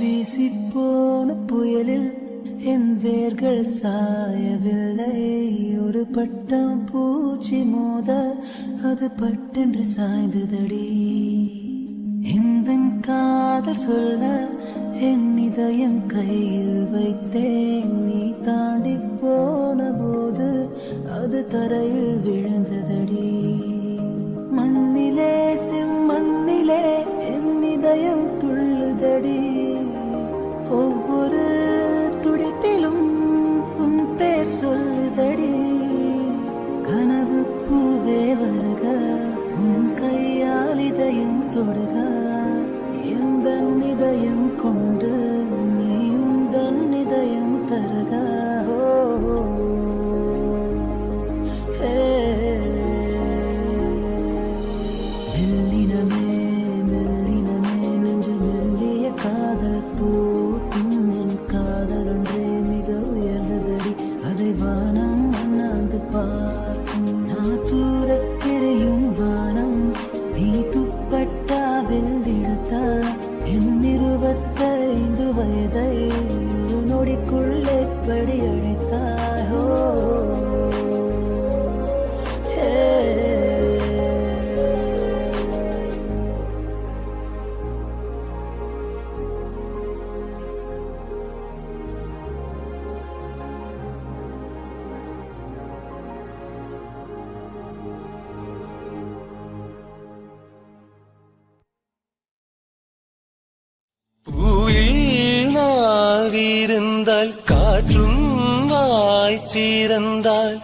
வீசிப்போன புயலில் என் வேர்கள் சாயவில்லை. ஒரு பட்டம் பூச்சி மோத அது பட்டென்று சாய்ந்ததடி. இந்த காதல் சொல்ல என் இதயம் கையில் வைத்தேன். நீ தாண்டி போன போது அது தரையில் விழுந்ததடி. மண்ணிலே செம்மண்ணிலே என் இதயம் துள்ளுதடி. ஒவ்வொரு துடிப்பிலும் உன் பேர் சொல்லுதடி. கனவு பூவே வருக, உன் கையால் இதயம் தொடுக. எந்த இதயம் கொண்டு நீ உந்தன் இதயம் தருக. மெல்லினமே மெல்லினமே நெஞ்சு மெல்லிய காதல் பூத்தும் என் காதல் ஒன்றே மிக உயர்ந்ததடி. அதை வானம் அண்ணாந்து பார்க்கும். நான் தூரத்திரையும் வானம் நீ துப்பட்டா வெள்ளிழுத்தா. என் 25 வயதை நொடிக்குள்ளே படி அழைத்தாயோ. இருந்தால் காற்றும் வாய்த்திருந்தால்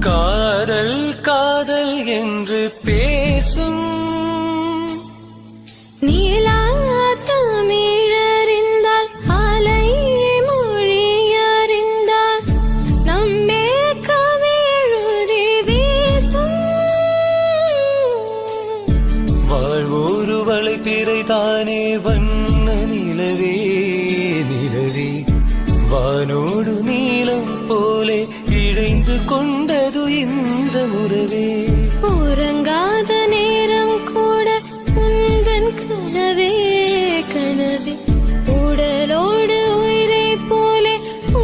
காதல் காதல் என்று பேசும். நீலாத்தமிழறிந்தால் அலை மொழியறிந்தால் நம்மே கவிழுதி வீசும். வாழ்வோரு வளை பிறைதானே வண்ண நிலவே நிலவே. வானோடு நீளம் போலே இழைந்து கொண்டது இந்த உறவே. உறங்காத நேரம் கூட உந்தன் கனவே கனவே. உடலோடு உயிரை போலே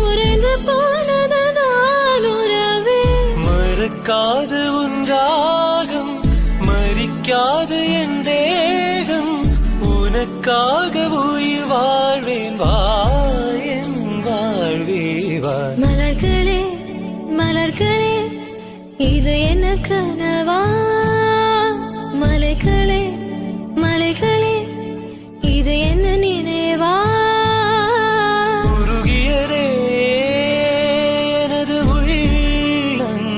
உறைந்து போனதுதான் உறவே. மறக்காது உன்றாகம் மறிக்காது என் தேகம். உனக்காக உயிர் வாழ்வேன் வா என் வாழ்வே வா. மலர்களே மலர்களே இது என்ன கனவா. மலைகளே மலைகளே இது என்ன நினைவா. உருகியதே எனது உள்ளம்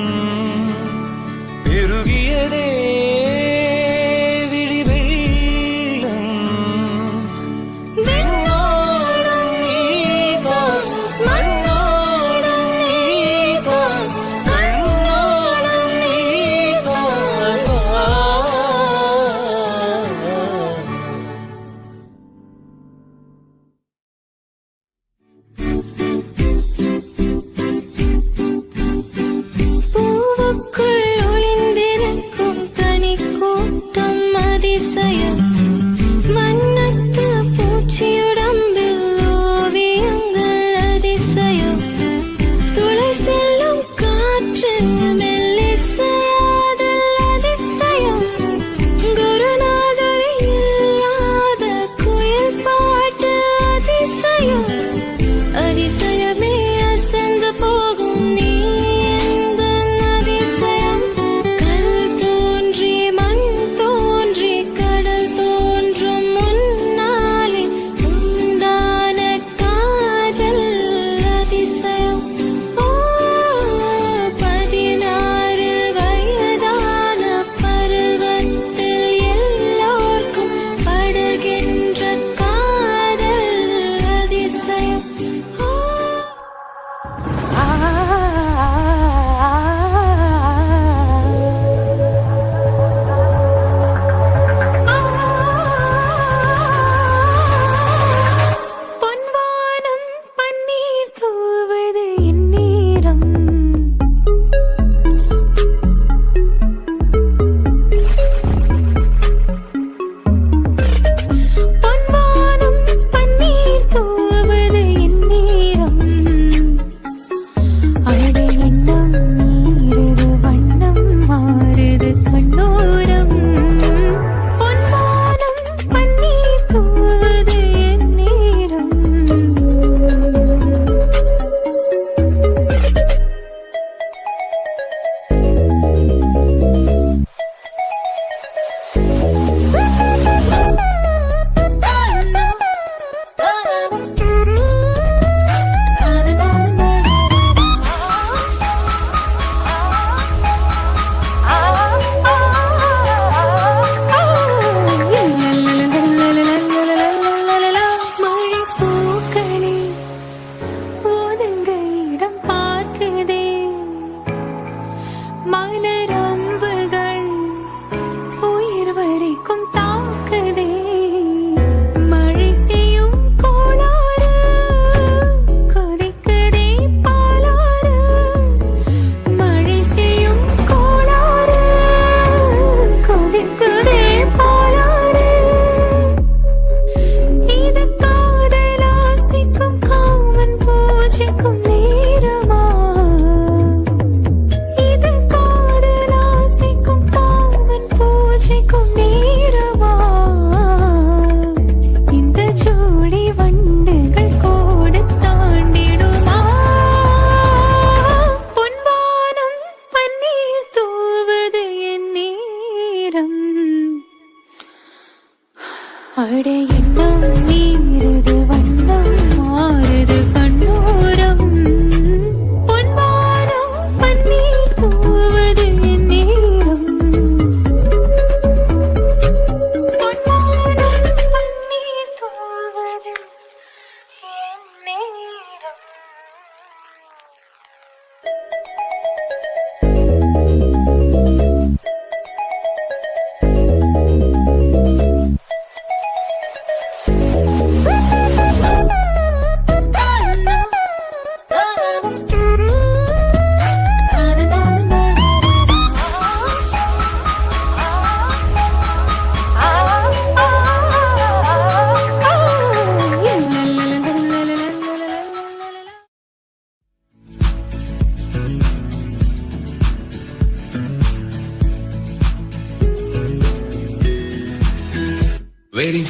பெருகியதே விழி வெள்ளம். விண்ணோடும் நீதான் மண்ணோடும் நீதான் கண்ணோடும் நீதான்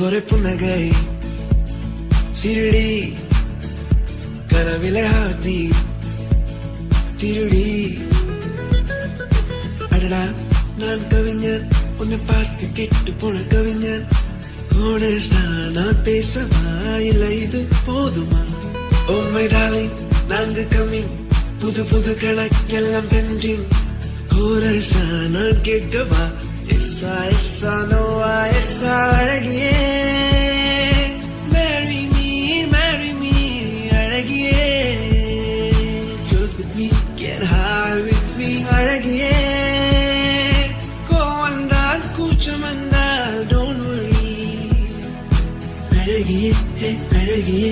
ஒரு புன்னகை சிறுடி கனவிலே ஹார்ட்பீ திருடி அடடா நான் கவிஞர் உன்னை பார்த்து கெட்டு போன கவிஞர் ஹானஸ்டா நான் பேசவா இல்லை இது போதுமா ஓ மை டார்லிங் நாங்க கம்மிங் புது புது கணக்கெல்லாம் பென்றிங் கோரஸா நான் கேட்கவா எஸ்ஸா எஸ்ஸா Noah எஸ்ஸா அழகியே marry me அழகியே Float with me get high with me அழகியே கோவம் வந்தால் கூச்சம் வந்தால் don't worry அழகியே அழகியே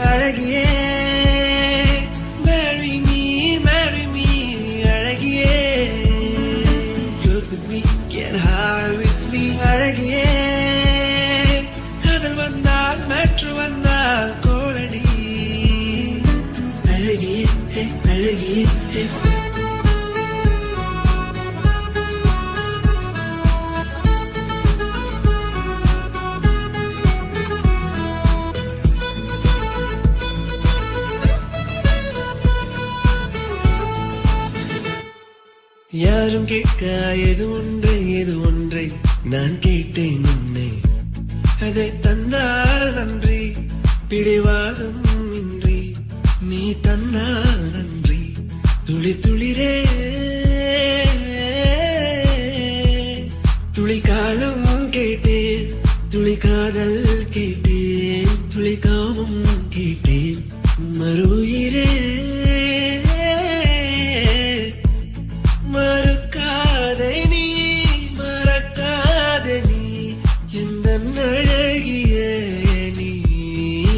அழகியே marry me அழகியே Float with me get high with me அழகியே காதல் வந்தால் மாற்று வந்தால் கோலடி அழகியே அழகியே யாரும் கேட்க எது ஒன்றை நான் கேட்டேன் உன்னை அதை தந்தால் நன்றி பிடிவாதம் இன்றி நீ தந்தால் நன்றி துளி துளிரே துளி காலம் கேட்டேன் துளி காதல் கேட்டேன் துளி காமம் கேட்டேன் மறுயிரே மறுக்காதே நீ மறக்காதே நீ எந்த அழகிய நீ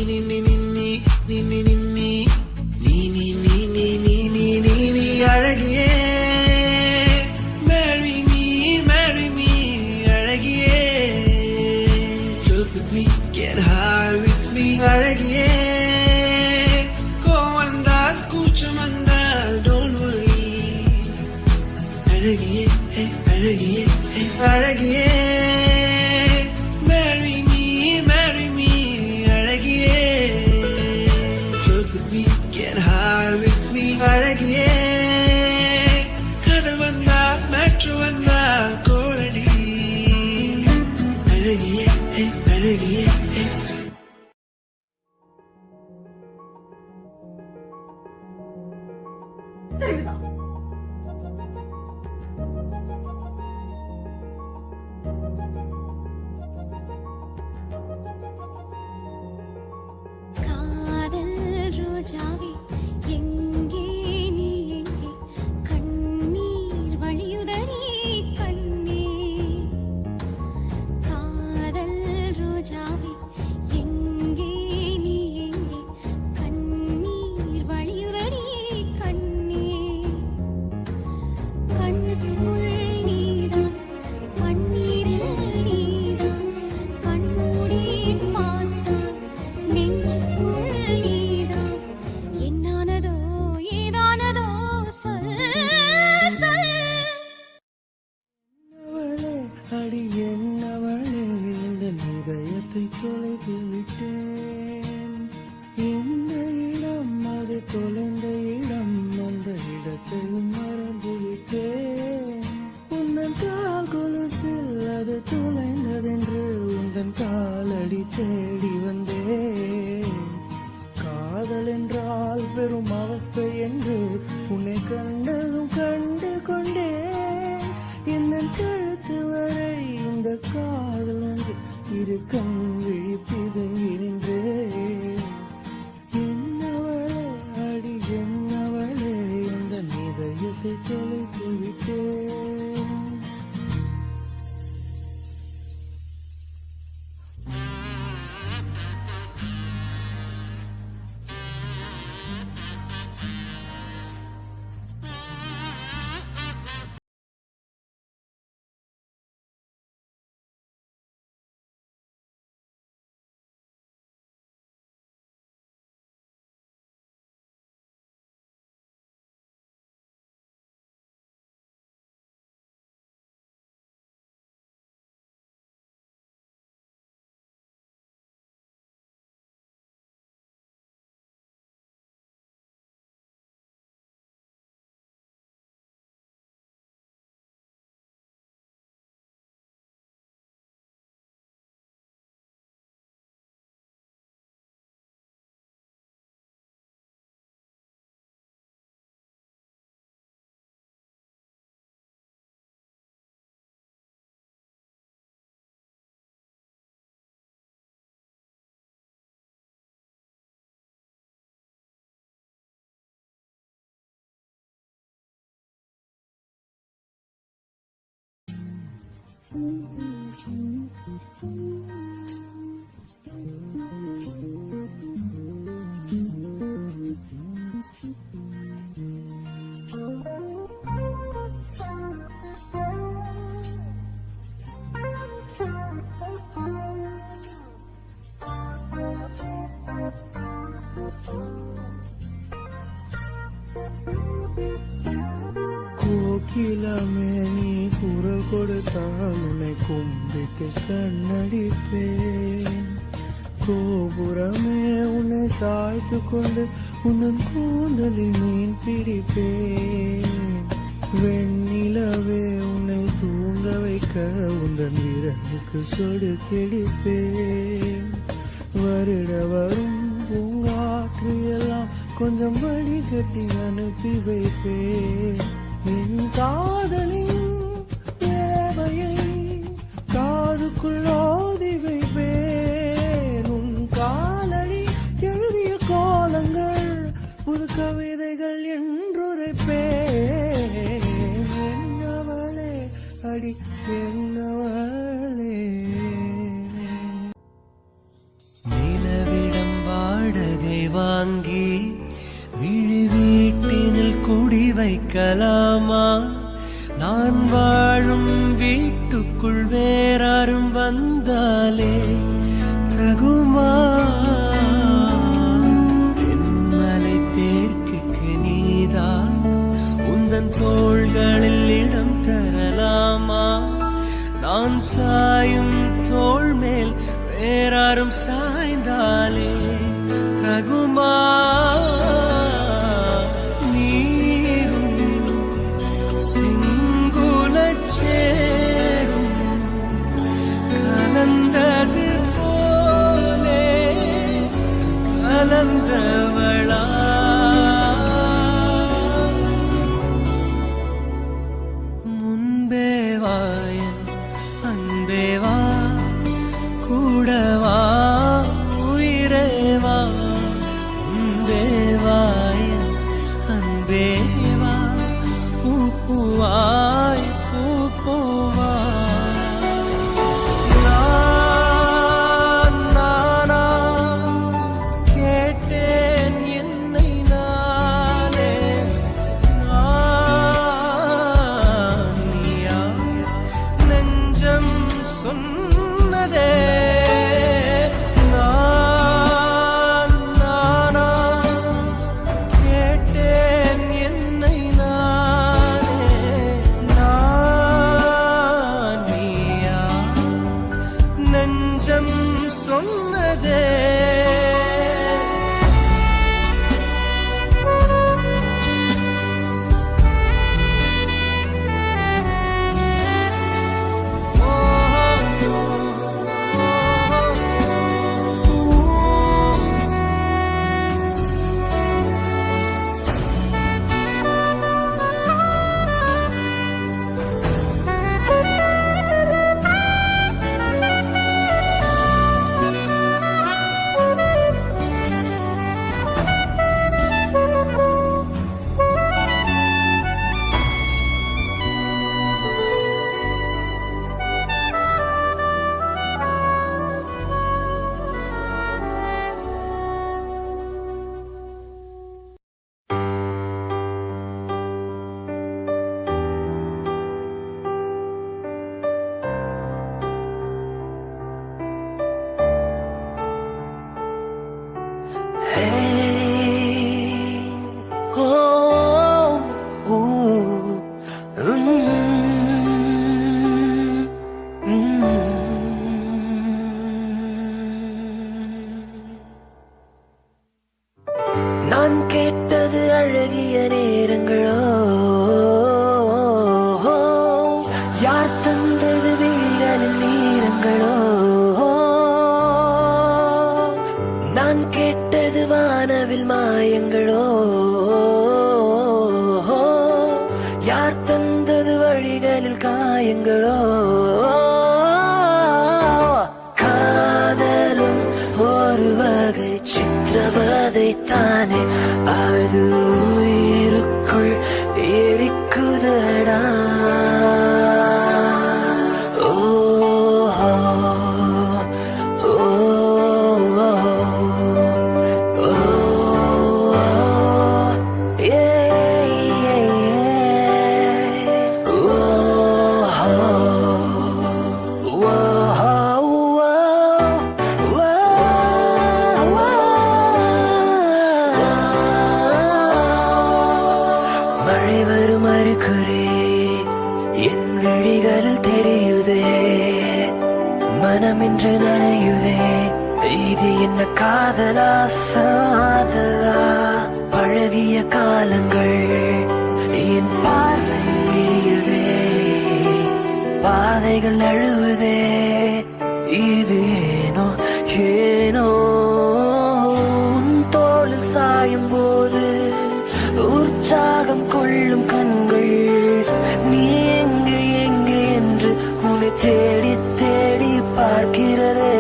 நின்னி நின்னி நின்னி நின்னி நீ நீ நீ நீ நீ நீ நீ நீ அழகியே marry me அழகியே Float with me get high with me அழகியே கோவம் வந்தால் கூச்சம் வந்தால் don't worry அழகியே அழகியே அழகியே marry me அழகியே Float with me get high with me அழகியே காதல் வந்தால் மாற்று வந்தால் கோலடி அழகியே அழகியே காதல் ரோஜாவே எங்கே நீ எங்கே கண்ணீர் வழியுதடி கண்ணே காதல் ரோஜாவே எங்கே நீ எங்கே கண்ணீர் வழியுதடி கண்ணே கண்ணுக்குள் நீதான் கண்ணீரில் நீதான் கண்மூடி பார்த்தான் நெஞ்சுக்குள் நீதான் என்னானதோ ஏதானதோ சொல் சொல் அவளே அடி என்னவளே இந்த இதயத்தை தொலைத்து விட்டேன் இந்த இடம் அது தொலைந்த இடம் அந்த இடத்தையும் மறந்து விட்டேன் உந்தன் கால் கொலுசில் அது தொலைந்ததென்று உந்தன் காலடி தேடி வந்தேன் காதல் என்றால் பெரும் அவஸ்தை என்று உன்னை கண்டதும் கண்டு கொண்டேன் இந்த கழுத்து வரை இந்த காதல் வந்து இரு கண் விழிப்பிதங்கி நின்றேன் என்னவளே அடி என்னவளே இந்த இதயத்தை தொலைத்து விட்டேன் கோகிலமே நீ குரல் கொடுத்தால் உன்னை கும்பிட்டு கண்ணடிப்பேன். கோபுரமே உன்னை சாய்த்து கொண்டு உன்னன் கூந்தலில் மீன் பிடிப்பேன். வெண்ணிலவே உன்னை தூங்க வைக்க உந்தன் விரலுக்கு சொடுக்கெடுப்பேன். வருட வரும் பூங்காற்று எல்லாம் கொஞ்சம் வடிகட்டி அனுப்பி வைப்பேன். என் காதலின் தேவையை காதுக்குள் ஓதி வைப்பேன். உன் காலடி எழுதிய கோலங்கள் புது கவிதைகள் என்றுரைப்பேன். என்னவளே அடி என்னவளே. நிலவிடம் வாடகை வாங்கி விழி வீட்டினில் குடி வைக்கலாமா? நான் வாழும் வீட்டுக்குள் வேறாரும் வந்தாலே தகுமா? தென்மலை தேர்க்குக்கு நீதான் உந்தன் தோள்களில் இடம் தரலாமா? நான் சாயும் தோள் மேல் வேறாரும் சாய்ந்தாலே தகுமா? சேரும் கலந்தது போலே கலந்தவளா? முன்பேவாயன் அன்பேவா கூடவா உயிரேவா? முன்பேவாயன் அன்பேவா பூப்புவாய் கேட்டேன் என்னை நானே. நீயா நெஞ்சம் சொன்னதே. நானா கேட்டேன் என்னை நானே. நீயா நெஞ்சம் சொன்னதே. நான் கேட்டது அழகிய நேரங்களோ, யார் தந்தது விழிகளில் நீரங்களோ? நான் கேட்டது வானவில் மாயங்களோ, யார் தந்தது வழிகளில் காயங்களோ? காதலும் ஒரு வகை சித்திரவதைத்தானே, அது உயிருக்குள் எரிக்குதடா. ஓ அறிகுறி என் விழிகளில் தெரியுதே, மனமின்று நனையுதே. இது என்ன காதலா சாதலா? பழகிய காலங்கள் என் பார்வையில் விரியுதே, பாதைகள் அழுவுதே. இது ஏனோ ஏனோ உன் தோளில் சாயும் போது உற்சாகம் கொள்ளும் கண்கள் நீ எங்கே எங்கே என்று உன்னை தேடி தேடி பார்க்கிறதே.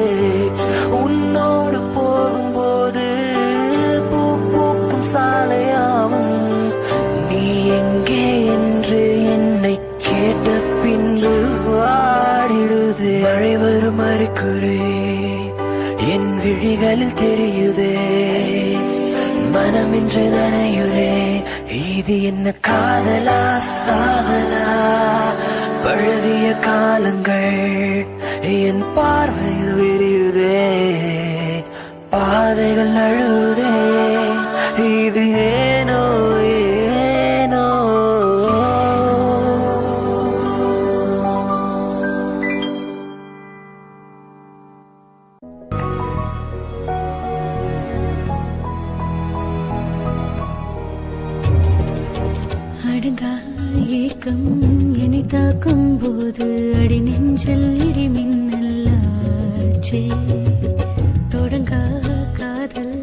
உன்னோடு போகும்போது பூ பூக்கும் சாலையாவும் நீ எங்கே என்று என்னை கேட்ட பின்பு வாடிடுதே. மழை வரும் அறிகுறி என் விழிகளில் தெரியுதே, மனமின்று நனையுதே. இது என்ன காதலா சாதலா? பழகிய காலங்கள் என் பார்வையில் விரியுதே, பாதைகள் அழுதே. இது ஏனோ ஏனோ. அடங்கா ஏக்கம் என்னை தாக்கும் போது அடி நெஞ்சல் இடி மின்னல்லாச்சே. தொடங்கா காதல்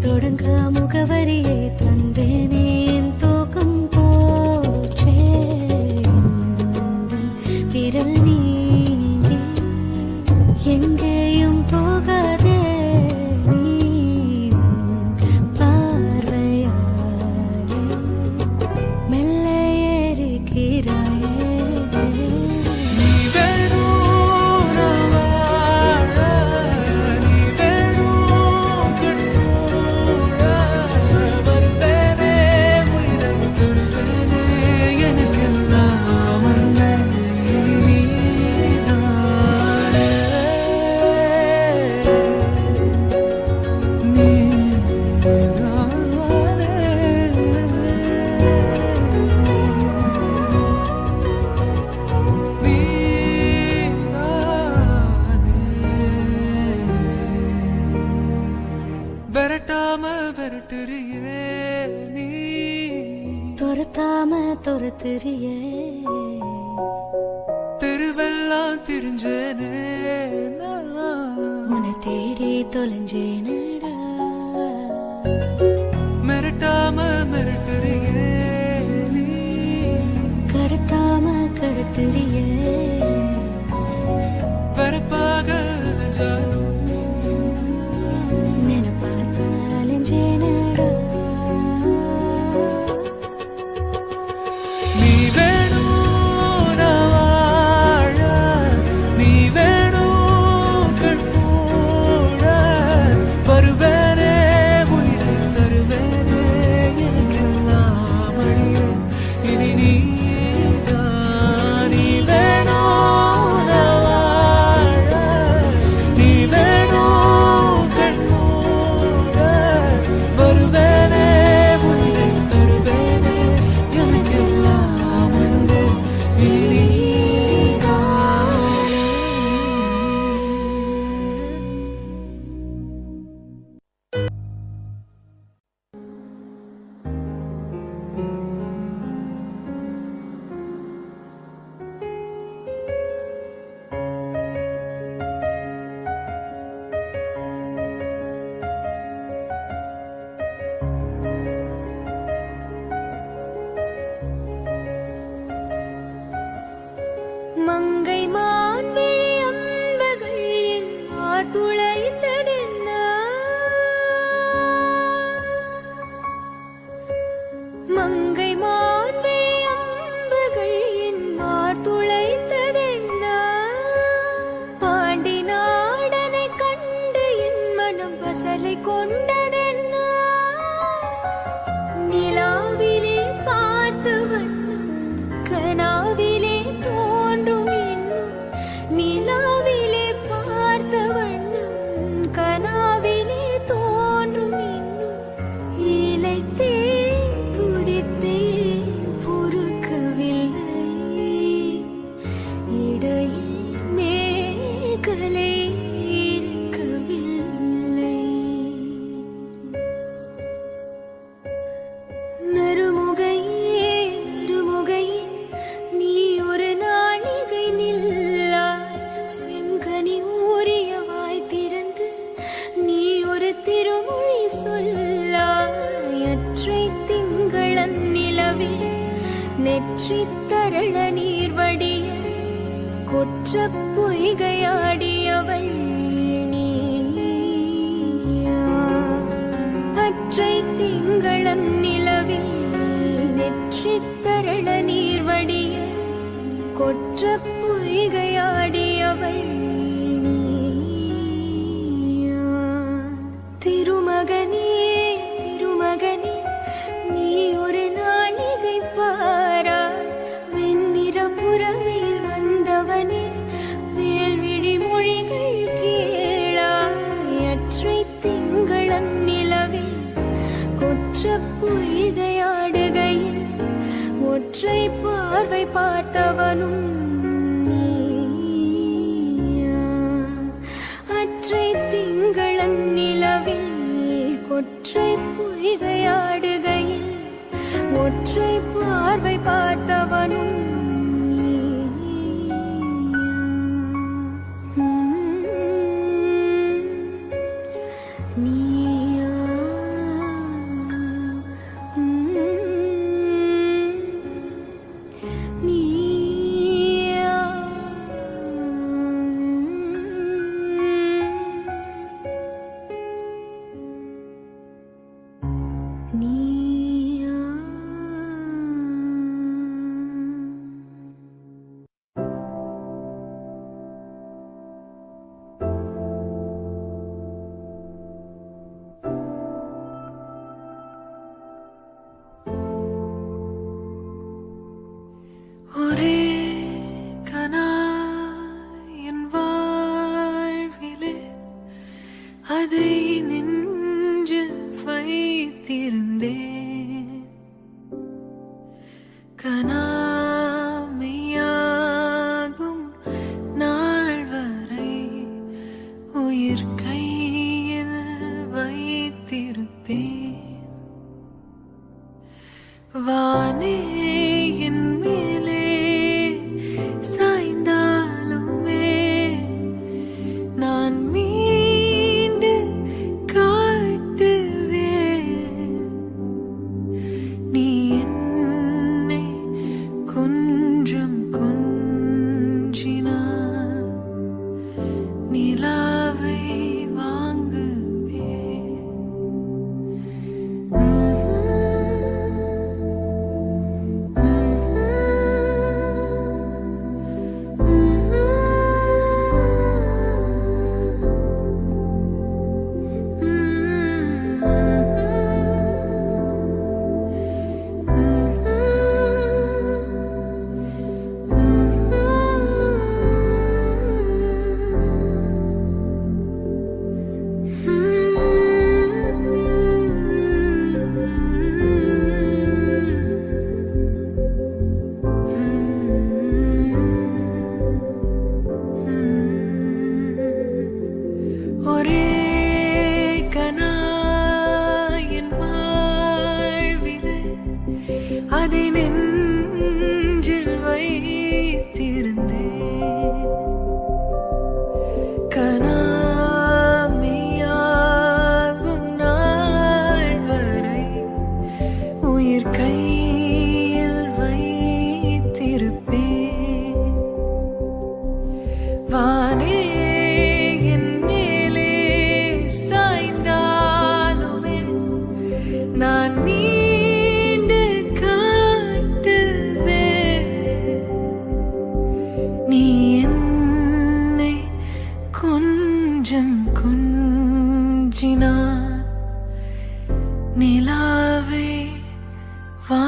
தொடங்கா முகவரியை தந்தேனே, என் தூக்கம் போச்சே. விரல் நீங்கி எங்கேயும் போகாதே, நீ பார்வையாலே மெல்ல ஏறுகிறாயே. நீ வேணும் நான் வாழ, நீ வேணும் கண்ணூர, வருவேனே உயிரை தருவேனே, எனக்கெல்லாம் உன்னை நீதானே. விரட்டாம விரட்டுறியே நீ, துரத்தாம துரத்துறியே. தெருவெல்லாம் திரிஞ்சேனே நான். உன்னை தேடி தொலைஞ்சேனடா. மிரட்டாம மிரட்டுறியே நீ, கடத்தாம கடத்துறியே. வரப்பாக அலைஞ்சாலும் நினைப்பார்த்தாலஞ்சேனடா. நீ வேணும் நான் வாழ, நீ வேணும் கண்ணூர, வருவேனே உயிரை தருவேனே, எனக்கெல்லாம் அழிய இனி நீதான். நீ வேணும் நான் வாழ, நீ வேணும் கண்ணூர, வருவேனே உயிரை தருவேனே, எனக்கெல்லாம் அன்பு இனி நீதான். மங்கை மான் விழி அம்புகள் என் மார் துளைத்ததென்ன? மங்கை மான் விழி அம்புகள் என் மார் துளைத்ததென்ன? பாண்டி நாடனை கண்டு என் மனம் பசலை கொண்டதென்ன? நிலாவிலே பார்த்து வண்ணம் கனாவிலே தோன்றும் இன்னும், நிலாவிலே பார்த்த வண்ணம் கனாவிலே தோன்றும் இன்னும், இலைத்தேன் துடித்தேன் அற்றை திங்களன் நிலவில் நெற்றித் தரள நீர் வடிய கொற்றப் பொய்கையாடியவள் நீயா? அற்றை திங்களன் நிலவில் நெற்றித் தரள நீர் வடிய கொற்றப் பொய்கையாடியவள் நீயா? திருமகனே திருமகனே நீ ஒரு நாளிகை பாராய். வெண்ணிற புறவில் வந்தவனே வேல்விழி மொழிகள் கேளாய். அற்றை திங்களன் நிலவில் கொற்றப் பொய்கையாடுகையில் ஒற்றை பார்வை பார்த்தவனும் நீயா? அற்றை திங்களன் நிலவில் கொற்றை பொய்கையாடுகையில் ஒற்றை பார்வை பார்த்தவனும் நீயா? நீயா? நீயா? ஒரே கனா என் வாழ்விலே அதை நெஞ்சில் வைத்திருந்தேன். கனாமையாகும் நாள் வரை உயிர் கையில் வைத்திருப்பேன். வானே என் மேலே சாய்ந்தாலுமே நான் மீண்டு காட்டுவேன். நீ என்னை கொஞ்சம் கொஞ்சினால் நிலாவை வாங்குவேன். ஒரே கனா என் வாழ்விலே அதை நெஞ்சில் வைத்திருந்தேன். கனாமையாகும் நாள் வரை உயிர் கையில் வைத்திருப்பேன். வானே என் மேலே சாய்ந்தாலுமே நான் மீண்டு காட்டுவேன். நீ என்னை கொஞ்சம் கொஞ்சினான் நிலாவை வா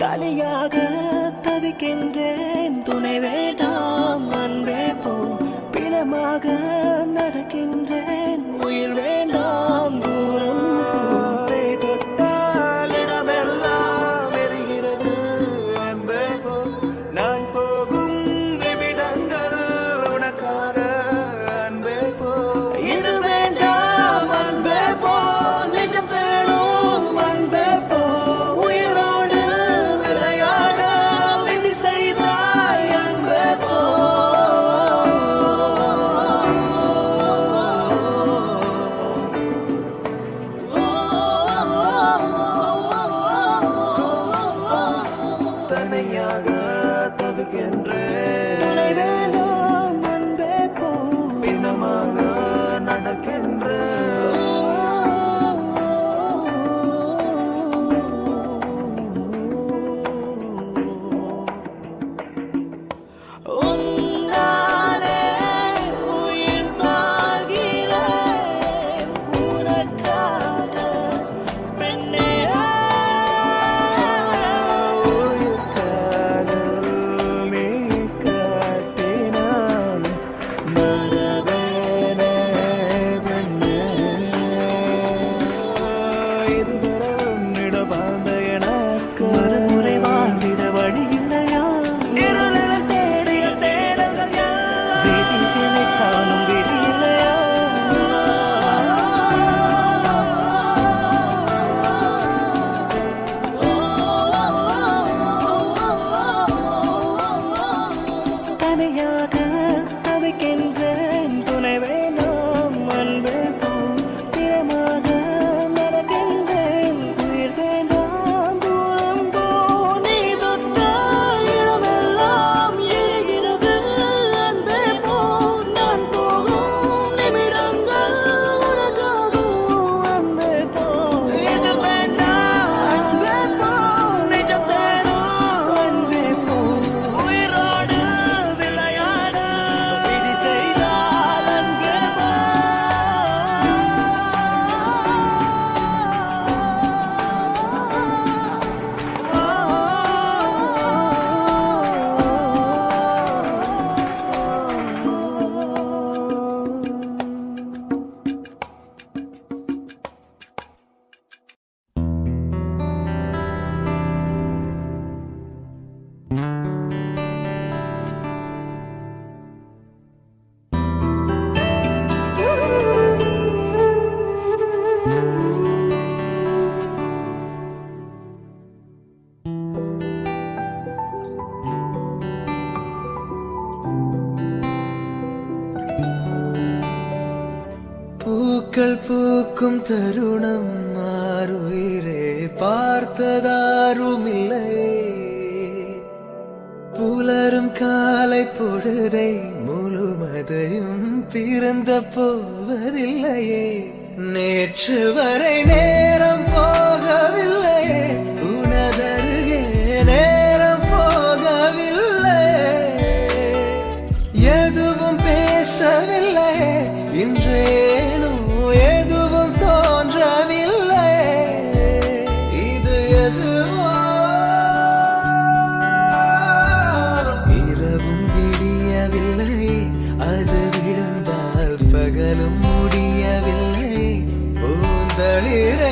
தனியாக தவிக்கின்றேன், துணை வேண்டாம் அன்பே போ. பிணமாக நடக்கின்றேன், உயிர் வேண்டாம் தூரம் போ. தொட்டால் இடமெல்லாம் எரிகிறது அன்பே போ. நான் போகும் நிமிடங்கள் உனக்காக அன்பே போ. இது வேண்டாம் அன்பே போ, நிஜம் தேடும் அன்பே போ. உயிரோடு விளையாட விதி செய்தாய் அன்பே போ. தனியாக தவிக்கின்றேன், துணை வேண்டாம் அன்பே போ. பிணமாக உன்னாலே உயிர் வாழ்கிறேன், உனக்காக பெண்ணே. உயிர் காதல் நீ காட்டினாய், மறவேனே பெண்ணே. இதுவரை உன்னிடம் வாழ்ந்த எனக்கு மறுமுறை வாழ்ந்திட வழி இல்லையா? இருளில் தேடிய தேடல்கள் எல்லாம் விதிகளை காணும் விதி இல்லையா? தனியாக தவிக்கின்றேன், துணை வேண்டாம் அன்பே போ. பிணமாக நடக்கின்றேன், உயிர் வேண்டாம் தூரம் போ. நீ தொட்ட இடமெல்லாம் எரிகிறது அன்பே போ. நான் போகும் நிமிடங்கள் உனக்காகும் அன்பே போ. இது வேண்டாம் அன்பே போ, நிஜம் தேடும் அன்பே போ. உயிரோடு விளையாட விதி செய்தால் அன்பே போ. பூக்கள் பூக்கும் தருணம் மாறுயிரே பார்த்ததாருமில்லை. புலரும் காலை பொழுதை முழுமதையும் பிறந்த போவதில்லையே. நேற்று வரை நேரம் போகவில்லையே, உனதருகே நேரம் போகவில்லை. எதுவும் பேசவில்லை, இன்றேனோ எதுவும் தோன்றவில்லை. இது எதுவோ இரவும் விடியவில்லை, அது விழுந்தால் பகலும் முடியவில்லை. பூந்தளிரே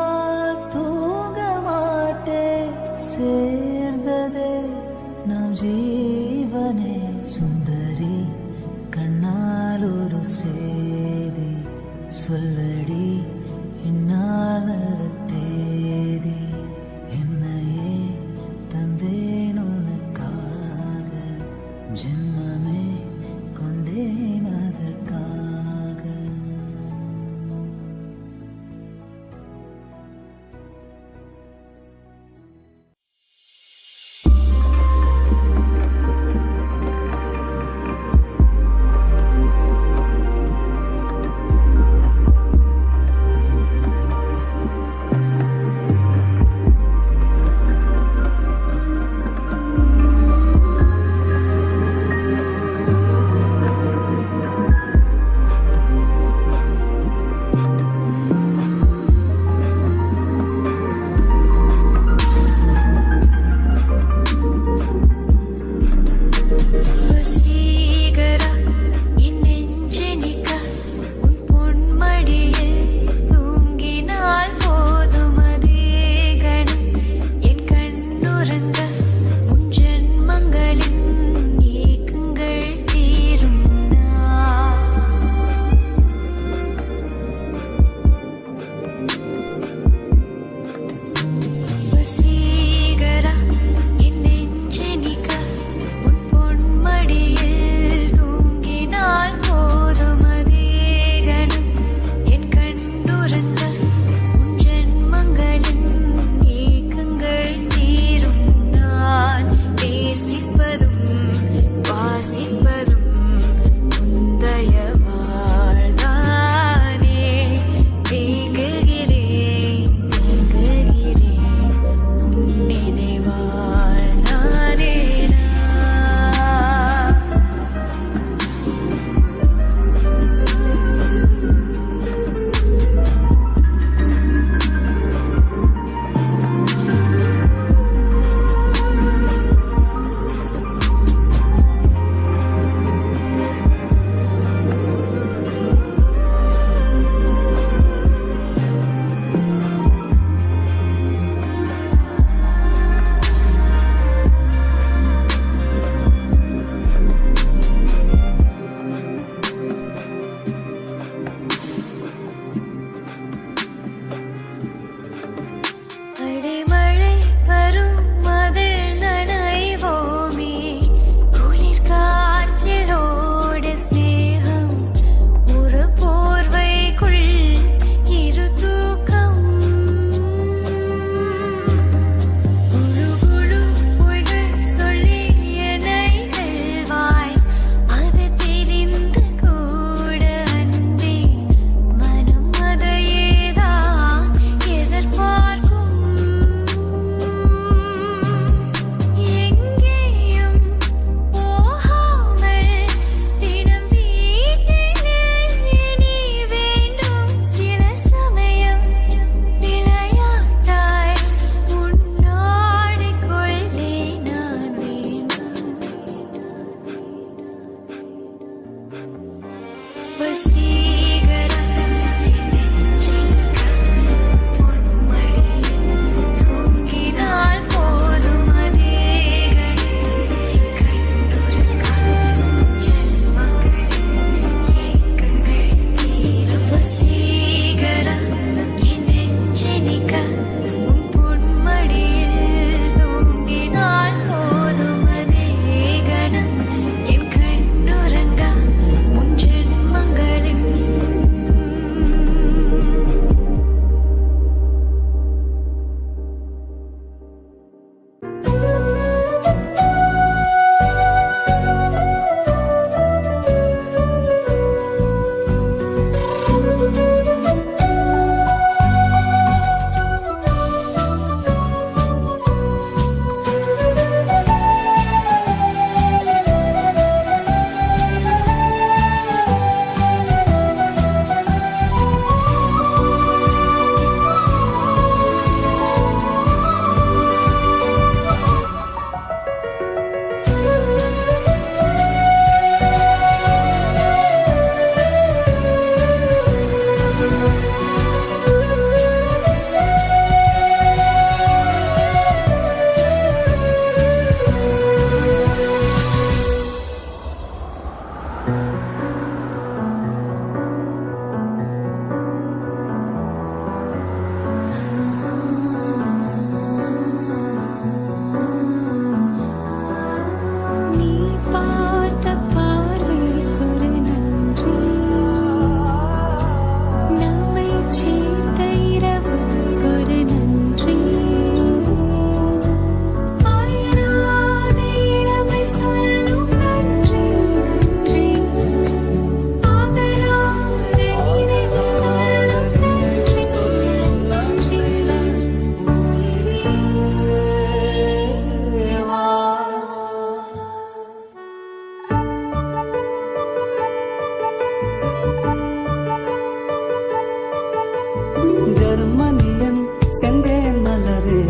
ஜெர்மனியன் செந்தேன் மலரே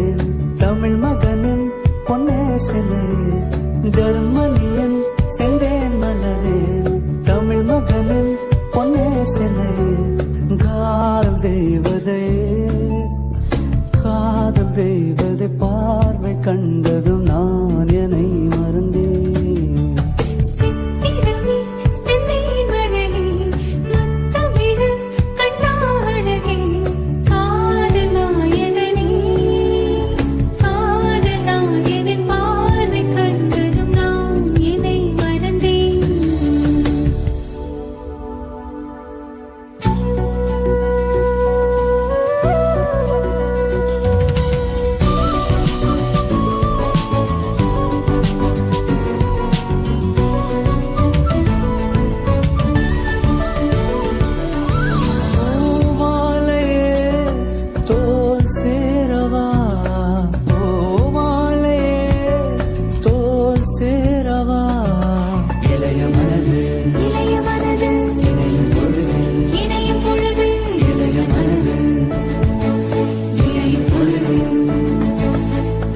தமிழ் மகனின் பொன்னே சிலை ஜெர்மனியன் செந்தேன் மலரே தமிழ் மகனின் பொன்னே சிலை காதல் தெய்வதே காதல் தெய்வதை பார்வை கண்டதும் நான் என்னை மறந்தேன் சித்திரமே செந்தேன் மழலை முத்தமிழ் கண்ணாழகே காதல் நாயகனே காதல் நாயகன் பார்வை கண்டதும் நான் என்னை மறந்தேன் பூமாலையே தோல் சேரவா பூமாலையே தோல் சேரவா இளைய மனது இளைய மனது இணையும் பொழுது இணையும் பொழுது இளைய மனது இணையும் பொழுது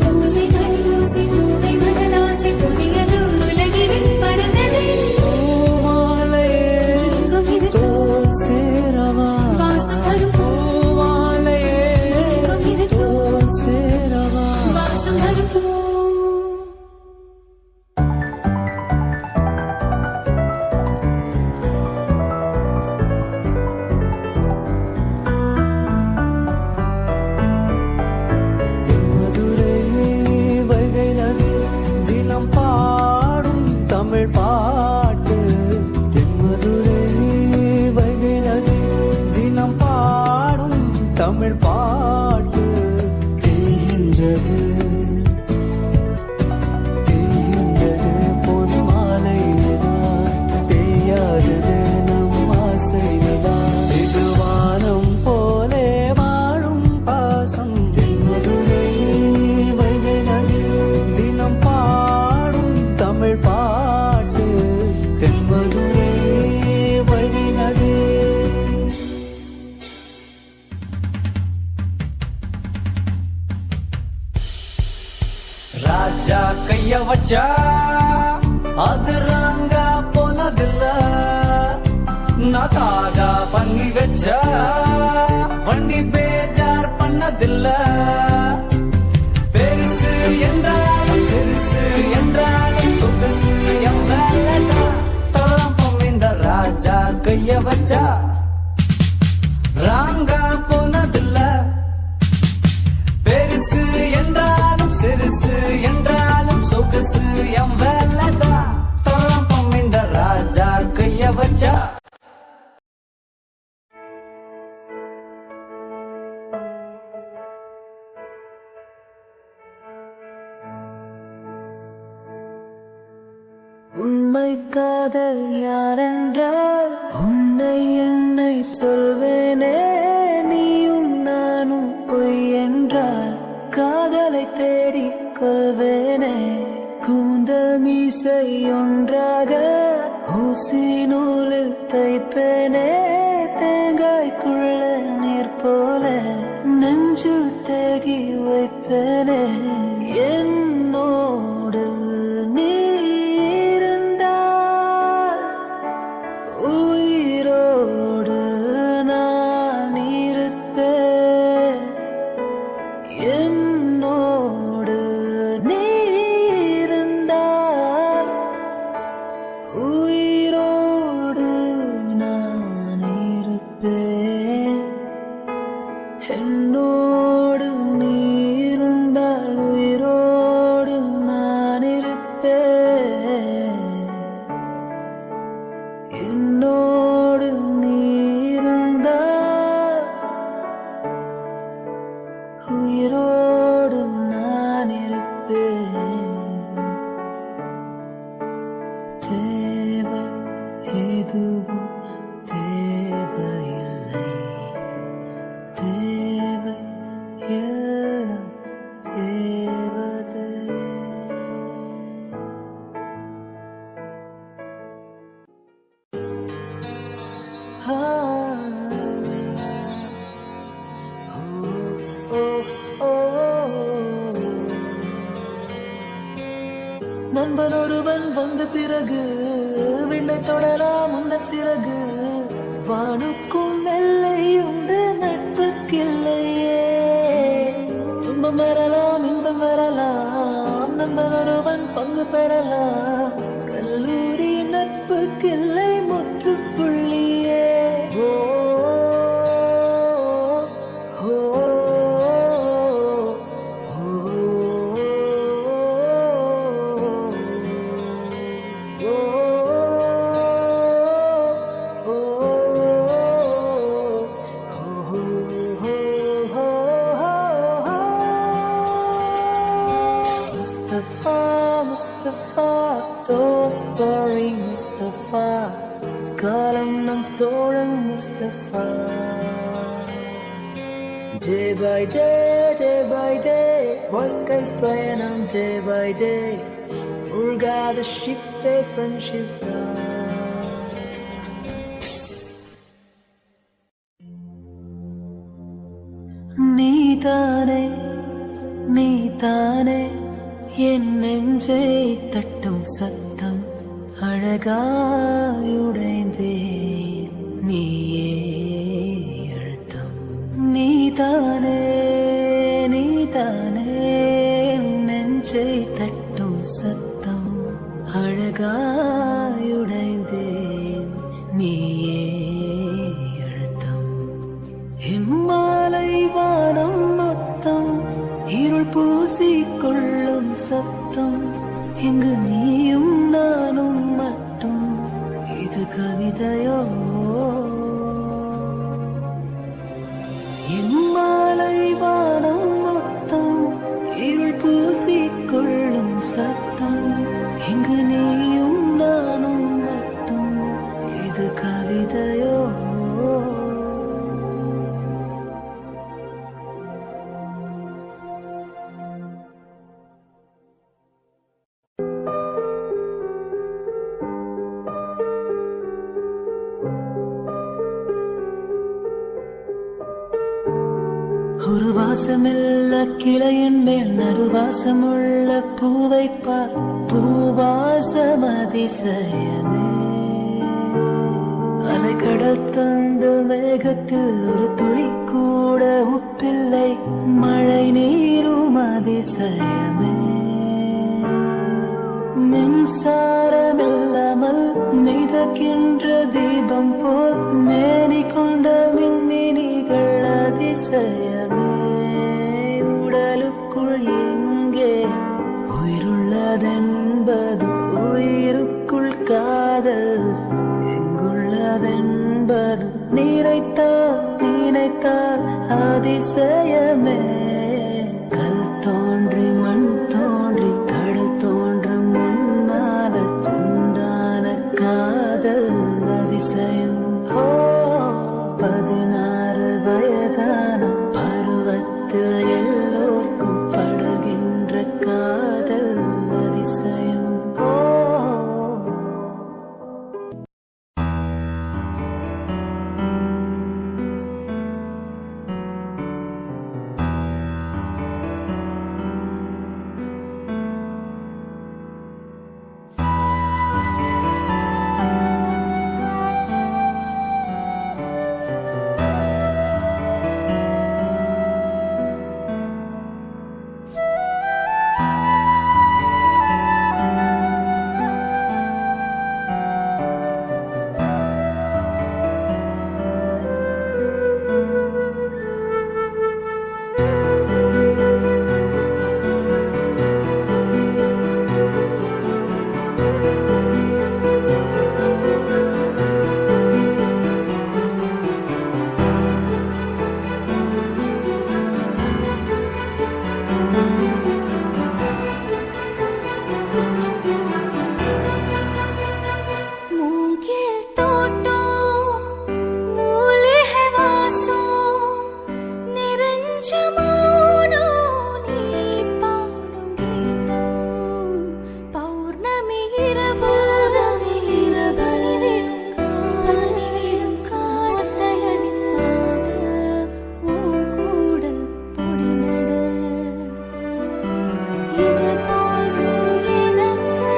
பூஜை மணியோசை பூவை மகளாசை புதியது உலகில் பறந்தது பூமாலையே எங்கும் இது தோல் சேரவா வாசம் வரும் பூ பூமாலையே எங்கும் இது தோல் சேரவா வாசம் வரும் பூ மதுரை வைகை நதி தினம் பாடும் தமிழ் பாட்டு தென்மதுரை வைகை நதி தினம் பாடும் தமிழ் பாட்டு தேகின்றது தேகின்றது பொன் மாலைதான் தேயாதது நம் ஆசைதான் இது வானம் போலே வாழும் பாசம் தென்மதுரை வைகை நதி தினம் பாடும் தமிழ் பாட்டு தென்மதுரை வைகை நதி ராஜா கைய வச்சா அது ராங்கா போனதில்ல நான் தாகா பண்ணி வச்சா வண்டி பேஜார் பண்ணதில்ல பெருசு என்றாலும் சிறுசு என்றாலும் சொகுசு தளம்பம் இந்த ராஜா கைய வச்சா ராங்கா போனதில்ல பெருசு என்றாலும் சிறுசு என்றாலும் சொகுசு எம் வேலைதான் தளம்பம் இந்த ராஜா கைய வச்சா உண்மை காதல் யாரென்றால் உன்னை என்னை சொல்வேனே நீயும் நானும் பொய் என்றால் காதலை தேடிக் கொள்வேனே கூந்தல் மீசை ஒன்றாக ஊசி நூலில் தைப்பேனே தேங்காய்க்குள்ள நீர் போல நெஞ்சில் தேகி வைப்பேனே என்னோடு நீ இருந்தால் உயிரோடு நான் இருப்பேன் என்னோடு நீ இருந்தால் உயிரோடு நான் இருப்பேன் என்னோடு நீ இருந்தால் உயிரோடு நான் இருப்பேன் என்னோடு நீ இருந்தால் உயிரோடு நான் இருப்பேன் தேவை எதுவும் தேவையில்லை தேவை எல்லாம் நண்பன் ஒருவன் வந்த பிறகு விண்ணை தொடலாம் முன்னர் சிறகு. வானுக்கும் எல்லை உண்டு நட்புக்கில்லையே. துன்பம் வரலாம் இன்பம் வரலாம், நண்பன் ஒருவன் பங்கு பெறலாம். கல்லூரி நட்புக்கில்லை முற்றுப்புள்ளியே. ஓ ஓ Mustafa, don't worry Mustafa, காலம் நம் தோழன் Mustafa. Day by day, வாழ்க்கை பயணம் day by day, உருகாத ஷிப்பே friendship தான். நீதானே என் நெஞ்சை தட்டும் சத்தம், அழகாயுடைந்தேன் நீயே அழுத்தம். நீதானே என் நெஞ்சை தட்டும் சத்தம், அழகாயுடைந்தேன் நீயே அழுத்தம். இம்மாலை வானம் மொத்தம் இருள் பூசிக்கொள்ளும் சத்தம், இங்கு நீயும் நானும் மட்டும், இது கவிதையோ? இம்மாலை வானம் மொத்தம் இருள் பூசிக்கொள்ளும் சத்தம், இங்கு நீயும் நானும் மட்டும், இது கவிதையோ? ஒரு வாசமில்ல கிளையின் மேல் நறுவாசமுள்ள பூவை பார், பூவாசம் அதிசயமே. அலைக்கடல் தந்த மேகத்தில் ஒரு துளி கூட உப்பில்லை, மழை நீரும் அதிசயமே. மின்சாரமில்லாமல் மிதக்கின்ற தீபம் போல் மேனி கொண்ட மின்மினிகள் அதிசயமே. உடலுக்குள் எங்கே உயிருள்ளதென்பது, உயிருக்குள் காதல் எங்குள்ளதென்பது, நினைத்தால் அதிசயமே. கல் தோன்றி மண் தோன்றி கடல் தோன்றும் முன்னால துண்டான காதல் அதிசயம். 16 வயதான பருவத்தில் எல்லோருக்கும் படுகின்ற காதல் அதிசயம். இது போதும் எனக்கு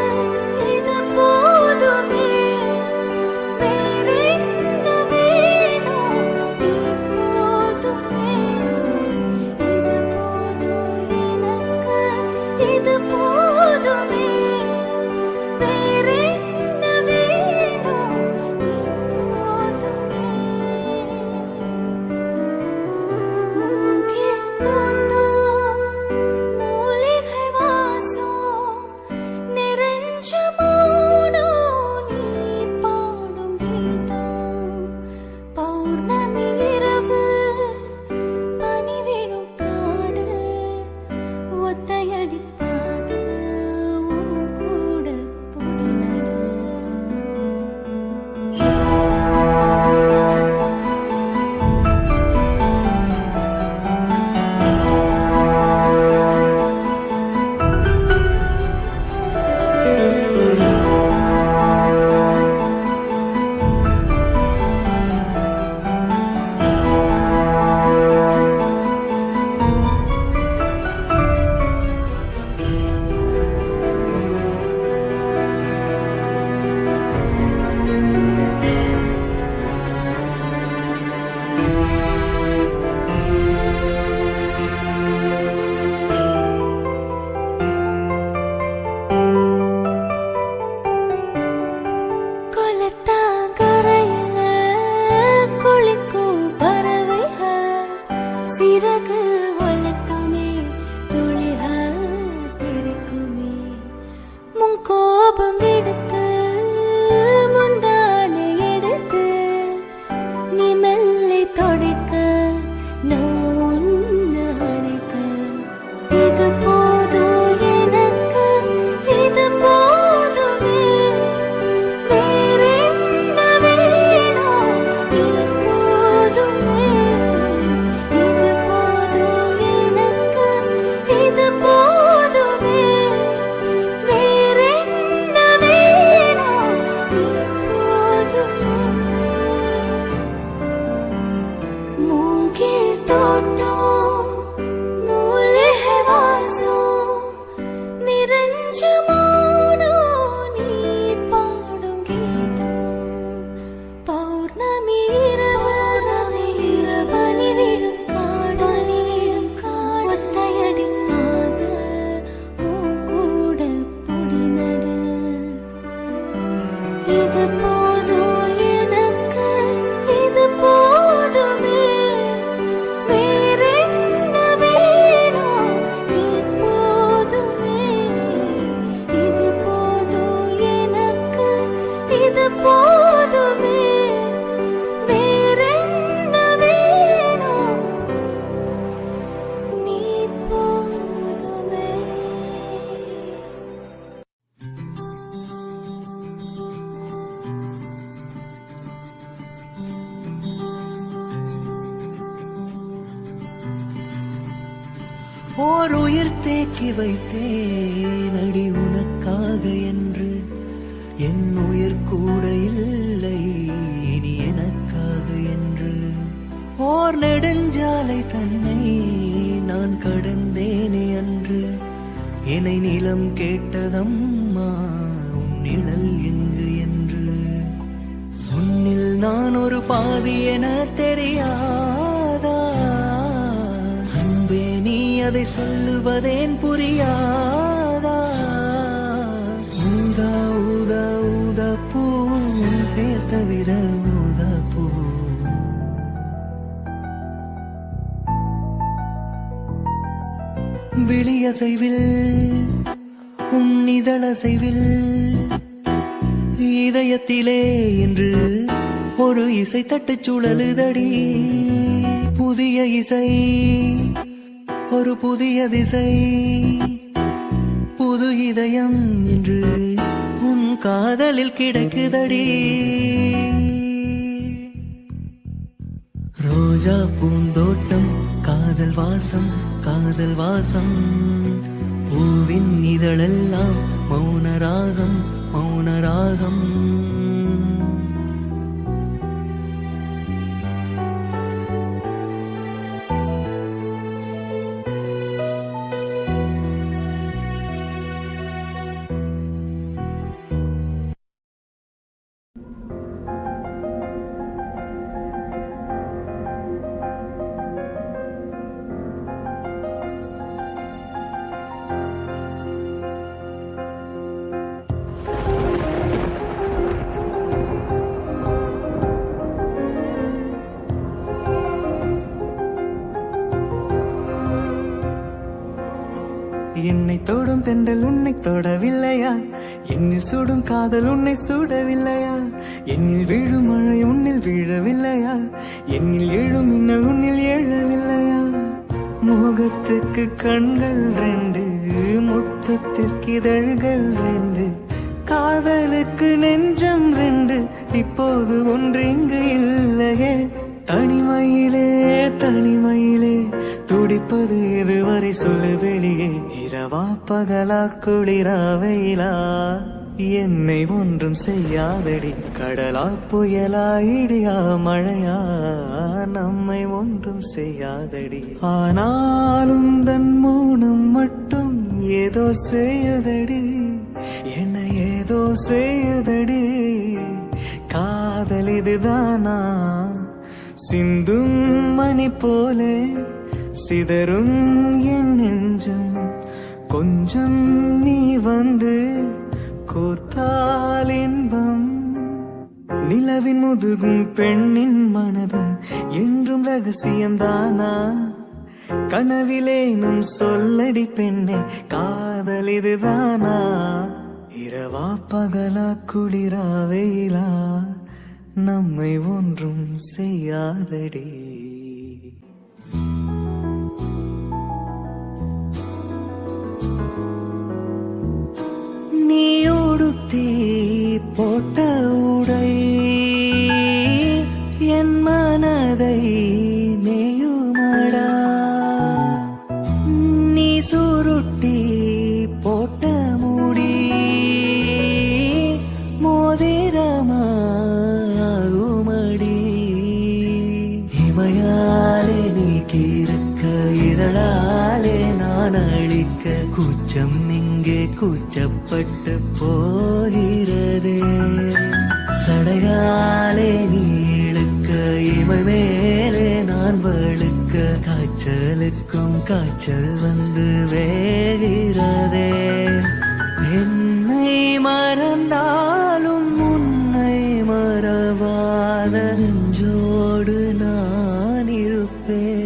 சிறகு வளர்த்துமே துளிகள் பிறக்குமே முன் கோபம் எடுத்து முந்தானை எடுத்து நீ மெல்லை தொடைக்க நான் உன்னை அணைக்க இது போதும் எனக்கு இது போதுமே வேறென்ன வேணும் இது போதுமே இது போதும் எனக்கு இது போதுமே வேறென்ன வேணும் இது போதுமே மூங்கில் தோட்டம் மூலிகை வாசம் நிறைஞ்ச மௌனம் நீ பாடும் கீதம் பௌர்ணமி இரவனி விழும் காடு ஒத்தையடிக்காத உன் கூட பொடி நடு இது போதும் எனக்கு இது போதுமே வேறென்ன வேணும் இது போதுமே இது போதும் எனக்கு இது போதுமே வேறென்ன வேணும் நீ போதுமே. ஓர் உயிர் தேக்கி வைத்தேன் அடி உனக்காக என்று என் உயிர் கூட இல்லை இனி எனக்காக என்று ஓர் நெடுஞ்சாலை தன்னை நான் கடந்தேனே அன்று என்னை நிலம் கேட்டதம்மா உன் நிழல் எங்கு என்று உன்னில் நான் ஒரு பாதி என தெரியாதா அன்பே நீ அதை சொல்லுவதேன் புரியாதா ஊதா ஊதா ஊதா பூ உன் பேர் தவிர ஊதா பூ விழியசைவில் உன் இதழசைவில் இதயத்திலே என்று ஒரு இசை தட்டுச் சுழலுதடி புதிய இசை ஒரு புதிய திசை புது இதயம் என்று உன் காதலில் கிடக்குதடி ரோஜா பூந்தோட்டம் காதல் வாசம் காதல் வாசம் பூவின் இதழெல்லாம் மௌனராகம் மௌனராகம் என்னை தொடும் தென்றல் உன்னை தொடவில்லையா என்னில் சுடும் காதல் உன்னை சுடவில்லையா என்னில் விழும் மழை உன்னில் வீழவில்லையா என்னில் எழும் மின்னல் உன்னில் எழவில்லையா முகத்துக்கு கண்கள் ரெண்டு முத்தத்திற்கு இதழ்கள் ரெண்டு காதலுக்கு நெஞ்சம் ரெண்டு இப்போது ஒன்று இங்கு இல்லையே தனிமையிலே தனிமையிலே துடிப்பது இதுவரை சொல்லு வெளியே இரவா பகலா குளிரா வெயிலா என்னை ஒன்றும் செய்யாதடி கடலா புயலா இடியா மழையா நம்மை ஒன்றும் செய்யாதடி ஆனாலும் தன் மௌனம் மட்டும் ஏதோ செய்யுதடி என்னை ஏதோ செய்யுதடி காதல் இதுதானா சிந்தும் மணி போலே சிதறும் என் நெஞ்சம் கொஞ்சம் நீ வந்து கோர்த்தால் இன்பம் நிலவின் முதுகும் பெண்ணின் மனதும் என்றும் ரகசியம்தானா கனவிலேனும் சொல்லடி பெண்ணே காதல் இதுதானா இரவா பகலா குளிரா வெயிலா நம்மை ஒன்றும் செய்யாதடி நீ உடுத்தி போட்ட உடை என் மனதை மேயுமடா நீ சுருட்டி போட்ட முடி மோதிரமாகுமடி இமையாலே நீ கிறுக்க இதழாலே நான் அழிக்க கூச்சம் இங்கே கூச்சப்பட்டு போகிறதே சடையாலே நீ இழுக்க இமை மேலே நான் வழுக்க காய்ச்சலுக்கும் காய்ச்சல் வந்து வேகிறதே என்னை மறந்தாலும் உன்னை மறவாத நெஞ்சோடு நான் இருப்பேன்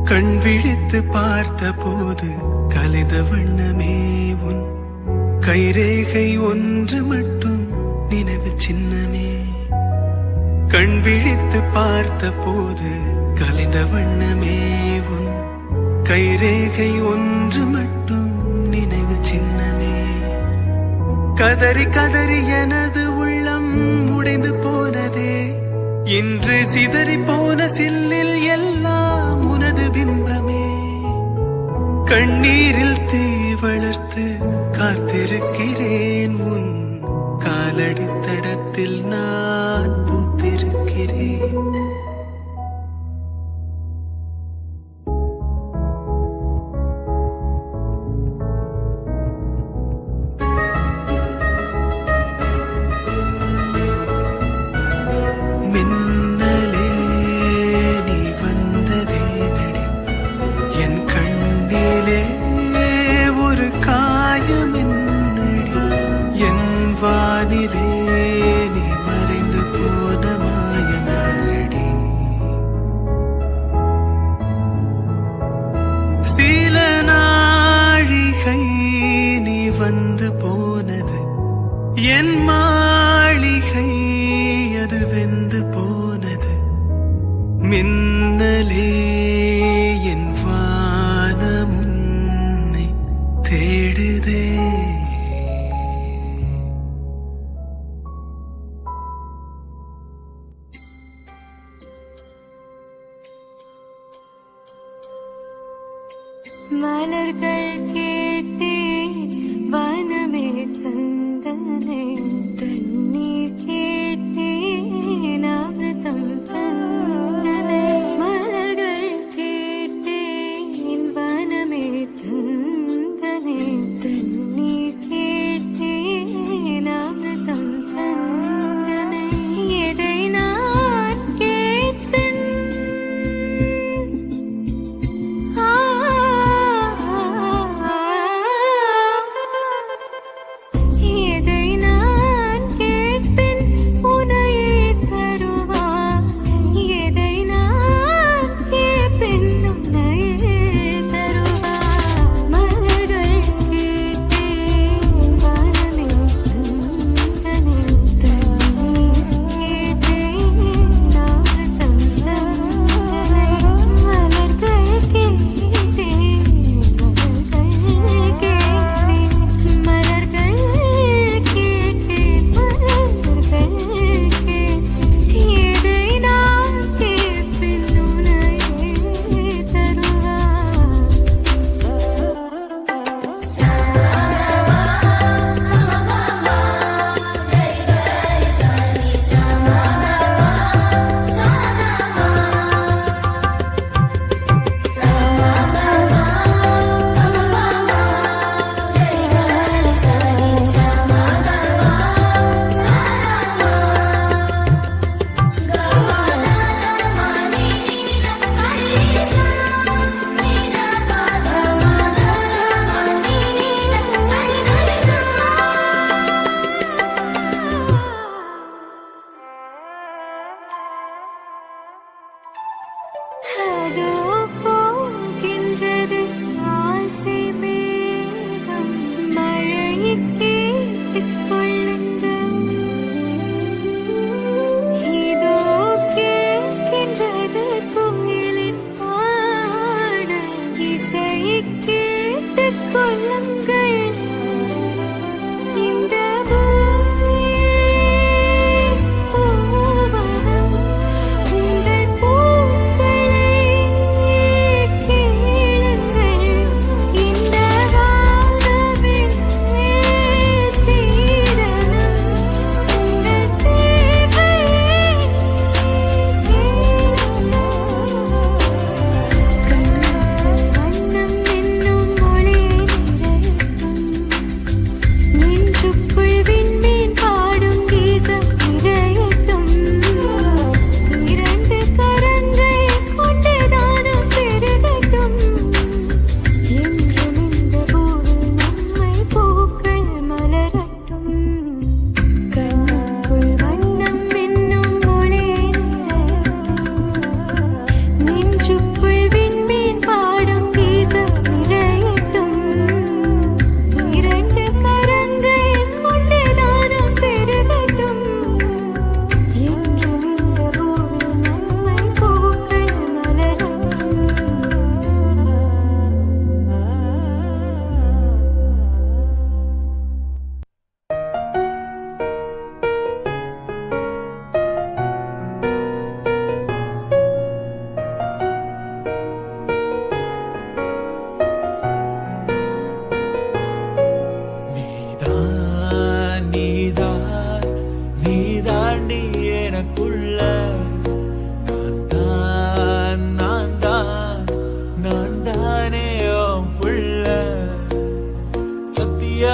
கண் விழித்து பார்த்த போது கலைந்த வண்ணமே உன் கைரேகை ஒன்று மட்டும் நினைவு சின்னமே கண் விழித்து பார்த்த போது கலைந்த வண்ணமே உன் கைரேகை ஒன்று மட்டும் நினைவு சின்னமே கதறி கதறி எனது உள்ளம் உடைந்து போனதே இன்று சிதறி போன சில்லில் எல்லாம் உனது பிம்பமே கண்ணீரில் தீ வளர்த்து காத்திருக்கிறேன் உன் காலடி தடத்தில் நான் பூத்திருக்கிறேன் வானிலே நீ மறைந்து போன மாயமடி சில நாழிகை நீ வந்து போனது என் மாளிகை அது வெந்து போனது மின்னலே என் வானம் உன்னை தேடுதே மலர்கள் கேட்டேன் வனமே தந்தனை தண்ணீர் கேட்டேன் அமிர்தம் தந்தனை மலர்கள் கேட்டேன் வனமே தந்தனை தண்ணீர் கேட்டேன் அமிர்தம் தந்தனை எதை நான் கேட்பேன்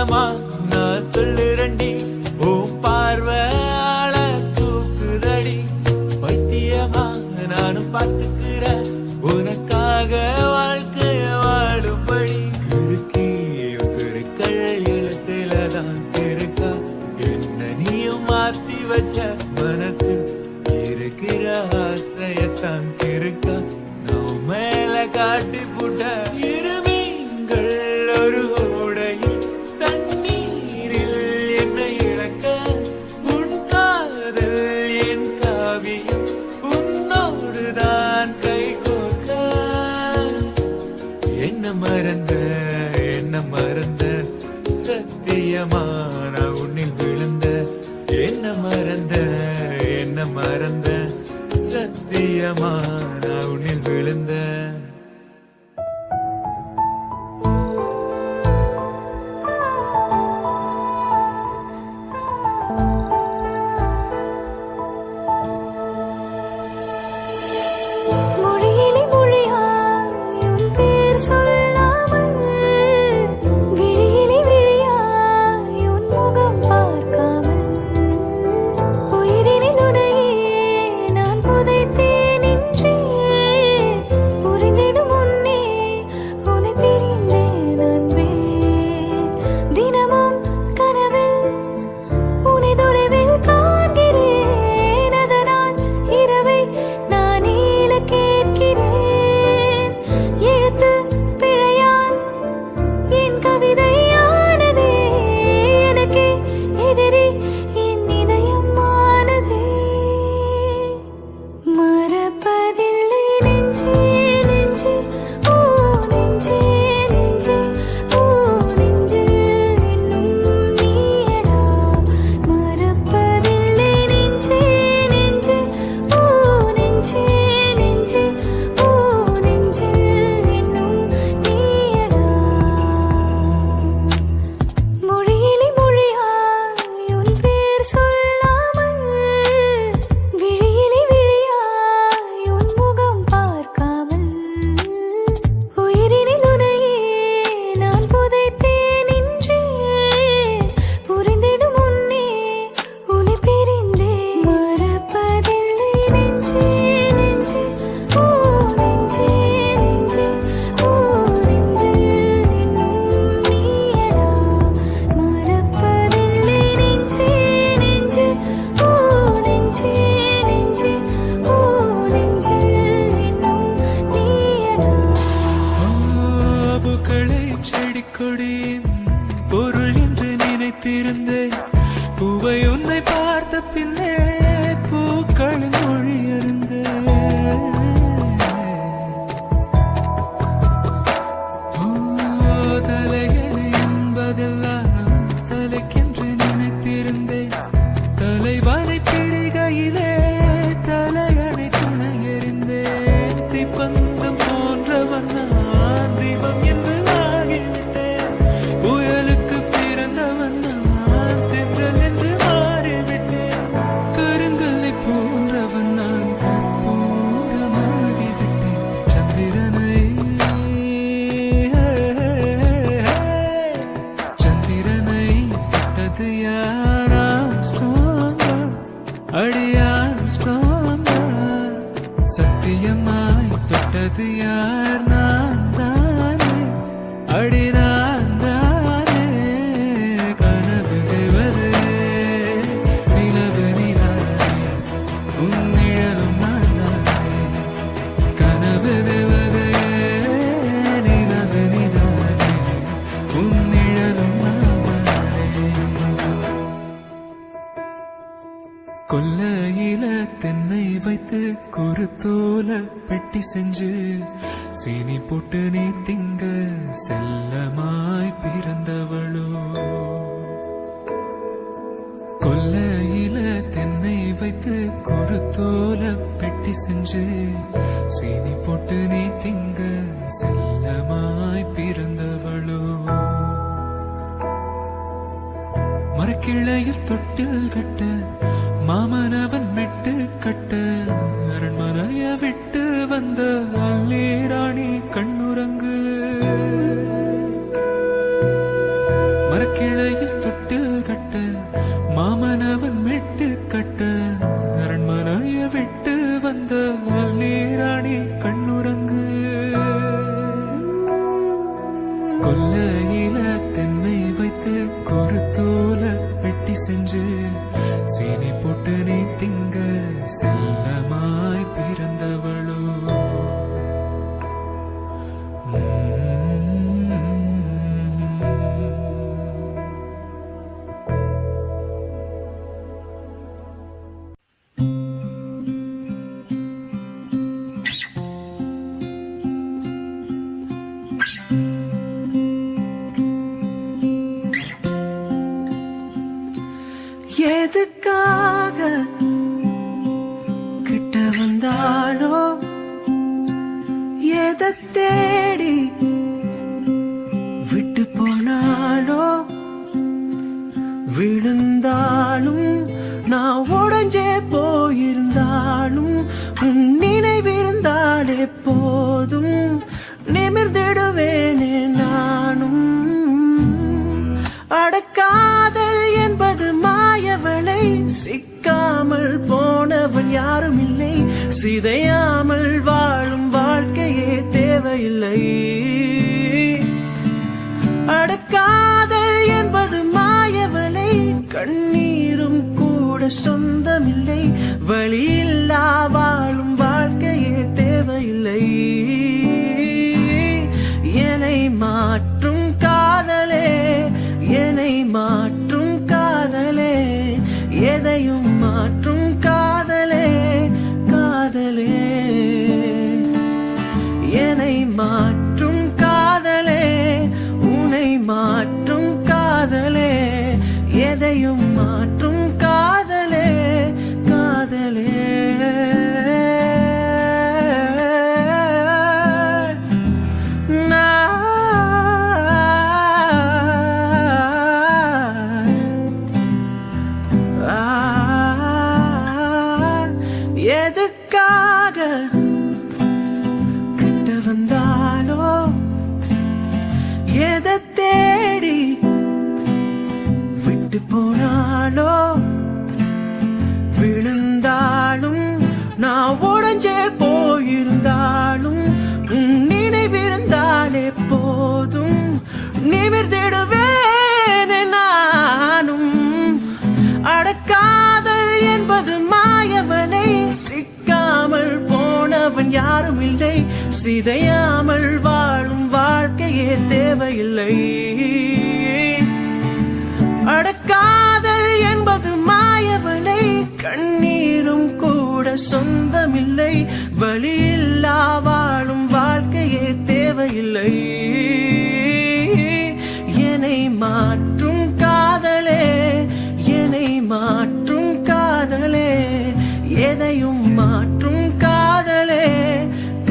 சத்தியமா நான் சொல்லுறண்டி ஓ பார்வையால தூக்குதடி பைத்தியமா நானும் பார்த்துக்கிற உனக்காக வாழ்க்கைய வாழும்படி கிறுக்கியும் கிறுக்கள் எழுத்துலதான் இருக்கா என்ன நீயும் மாத்தி வச்ச மனசில் இருக்கிற ஆசையத்தான் இருக்கா நான் மேல காட்டி புட்ட இருமீன்கள் ஒரு ஓடையில் தண்ணீரில் என்னை இழக்க உன் காதல் என் காவியம் உன்னோடுதான் கை கோர்க்க என்ன மறந்த சத்தியமா நான் உன்னில் விழுந்த என்ன மறந்த சத்தியமா நான் உன்னில் விழுந்த மொழியிலே மொழியாய் உன் பேர் சொல்லாமல் விழியிலே விழியாய் உன் முகம் பார்க்காமல் உயிரினில் உனையே நான் புதைத்தேன் என்றே புரிந்திடும் முன்னே உன்னை பிரிந்தேன் அன்பே தினமும் கனவில் உன்னை தொலைவில் காண்கிறேன் அதனால் இரவை நான் நீல கேட்கிறேன் எழுத்து பிழையால் என் கவிதையானதே எனக்கே எதிரி என் இதயமானதே மறப்பதில்லை நெஞ்சே நெஞ்சே ஓ நெஞ்சே நெஞ்சே ஓ நெஞ்சில் இன்னும் நீயடா மறப்பதில்லை நெஞ்சே நெஞ்சே ஓ நெஞ்சே நெஞ்சே ஓ நெஞ்சில் இன்னும் நீயடா மொழியிலே மொழியாய் உன் பேர் சொல்லாமல் விழியிலே விழியாய் உன் முகம் பார்க்காமல் உயிரினில் உனையே நான் புதைத்தேன் என்றே புரிந்திடும் முன்னே உன்னை பிரிந்தேன் மறப்பதில்லை நெஞ்சே நெஞ்சே ஓ நெஞ்சே நெஞ்சே ஓ நெஞ்சில் இன்னும் நீயடா மறப்பதில்லை நெஞ்சே நெஞ்சே ஓ நெஞ்சே நெஞ்சே ஓ நெஞ்சில் இன்னும் நீயடா பூக்களை செடி கொடியின் பொருள் என்று நினைத்திருந்தேன் பூவை உன்னை பார்த்த பின்னே பூக்களின் மொழி அறிந்தேன் தலையணை என்பதெல்லாம் தலைக்கென்று நினைத்திருந்தேன் தலைவனை பிரிகையிலே தலையணை துணை எறிந்தேன் தீப்பந்தம் போன்றவன் நான் தீபம் என்று ஆகிவிட்டேன் புயலுக்கு பிறந்தவன் நான் தென்றல் என்று மாறிவிட்டேன் கருங்கல்லை போன்றவன் நான் கற்பூரமாகிவிட்டேன் சந்திரனை தொட்டது யாரா ஸ்ட்ராங்கா அடியா ஸ்ட்ராங்கா சத்தியமாய் தொட்டது யார் நான் தானே அடி நான் தானே கனவு தேவரே நிலவு நீதானே உன் நிழலும் நான் தானே கனவு தேவரே நிலவு நீதானே உன் நிழலும் நான் தானே கொல்லையில தென்னை வைத்து குருத்தோல பெட்டி செஞ்சு சீனி போட்டு நீ திங்க செல்லமாய் பிறந்தவளோ கொல்லையில தென்னை வைத்து குருத்தோல பெட்டி செஞ்சு சீனி போட்டு நீ திங்க செல்லமாய் பிறந்தவளோ மரக்கிளையில் தொட்டில் கட்ட மாமனவன் மெட்டு கட்ட அரண்மனைய விட்டு வந்த அல்லீராணி கண்ணுறங்கு மரக்கிளை கொல்லையில தென்னை வைத்து கொருத்தோல வெட்டி செஞ்சு சீனி போட்டு நீ திங்க செல்லமாய் பிறந்தவளோ எதுக்காக கிட்ட வந்தாளோ எதை தேடி விட்டு போனாளோ விழுந்தாலும் நான் உடஞ்சே போயிருந்தாலும் உன் நினைவிருந்தாலே போதும் நிமிர்ந்திடுவேனே நானும் அடக்காதல் என்பது மாயவளை சிக்காமல் போனவன் யாரும் இல்லை சிதையாமல் வாழும் வாழ்க்கையே தேவையில்லை அடக்காதல் என்பது மாயவளை கண்ணீரும் கூட சொந்தமில்லை வழியில்லா வாழும் வாழ்க்கையே தேவையில்லை என்னை மாற்றும் காதலே என்னை மாற்றும் காதலே எதையும் மாற்றும் காதலே காதலே என்னை மாற்றும் காதலே உன்னை மாற்றும் காதலே எதையும் மாற்றும் காதலே காதலே எதுக்காக கிட்ட வந்தாளோ எதை தேடி விட்டு போனாளோ விழுந்தாலும் நான் உடஞ்சே போயிருந்தாலும் உன் நினைவிருந்தாலே போதும் நிமிர்ந்திடுவேன் நானும் அடக்காதல் என்பது மாயவனை சிக்காமல் போனவன் யாரும் இல்லை சிதையாமல் வாழும் வாழ்க்கையே தேவையில்லை அடக்காதல் என்பது மாயவனை கண்ணீரும் கூட சொந்தமில்லை வழியில்லா வாழும் வாழ்க்கையே தேவையில்லை என்னை மாற்றும் காதலே என்னை மாற்றும் காதலே எதையும் மாற்றும் காதலே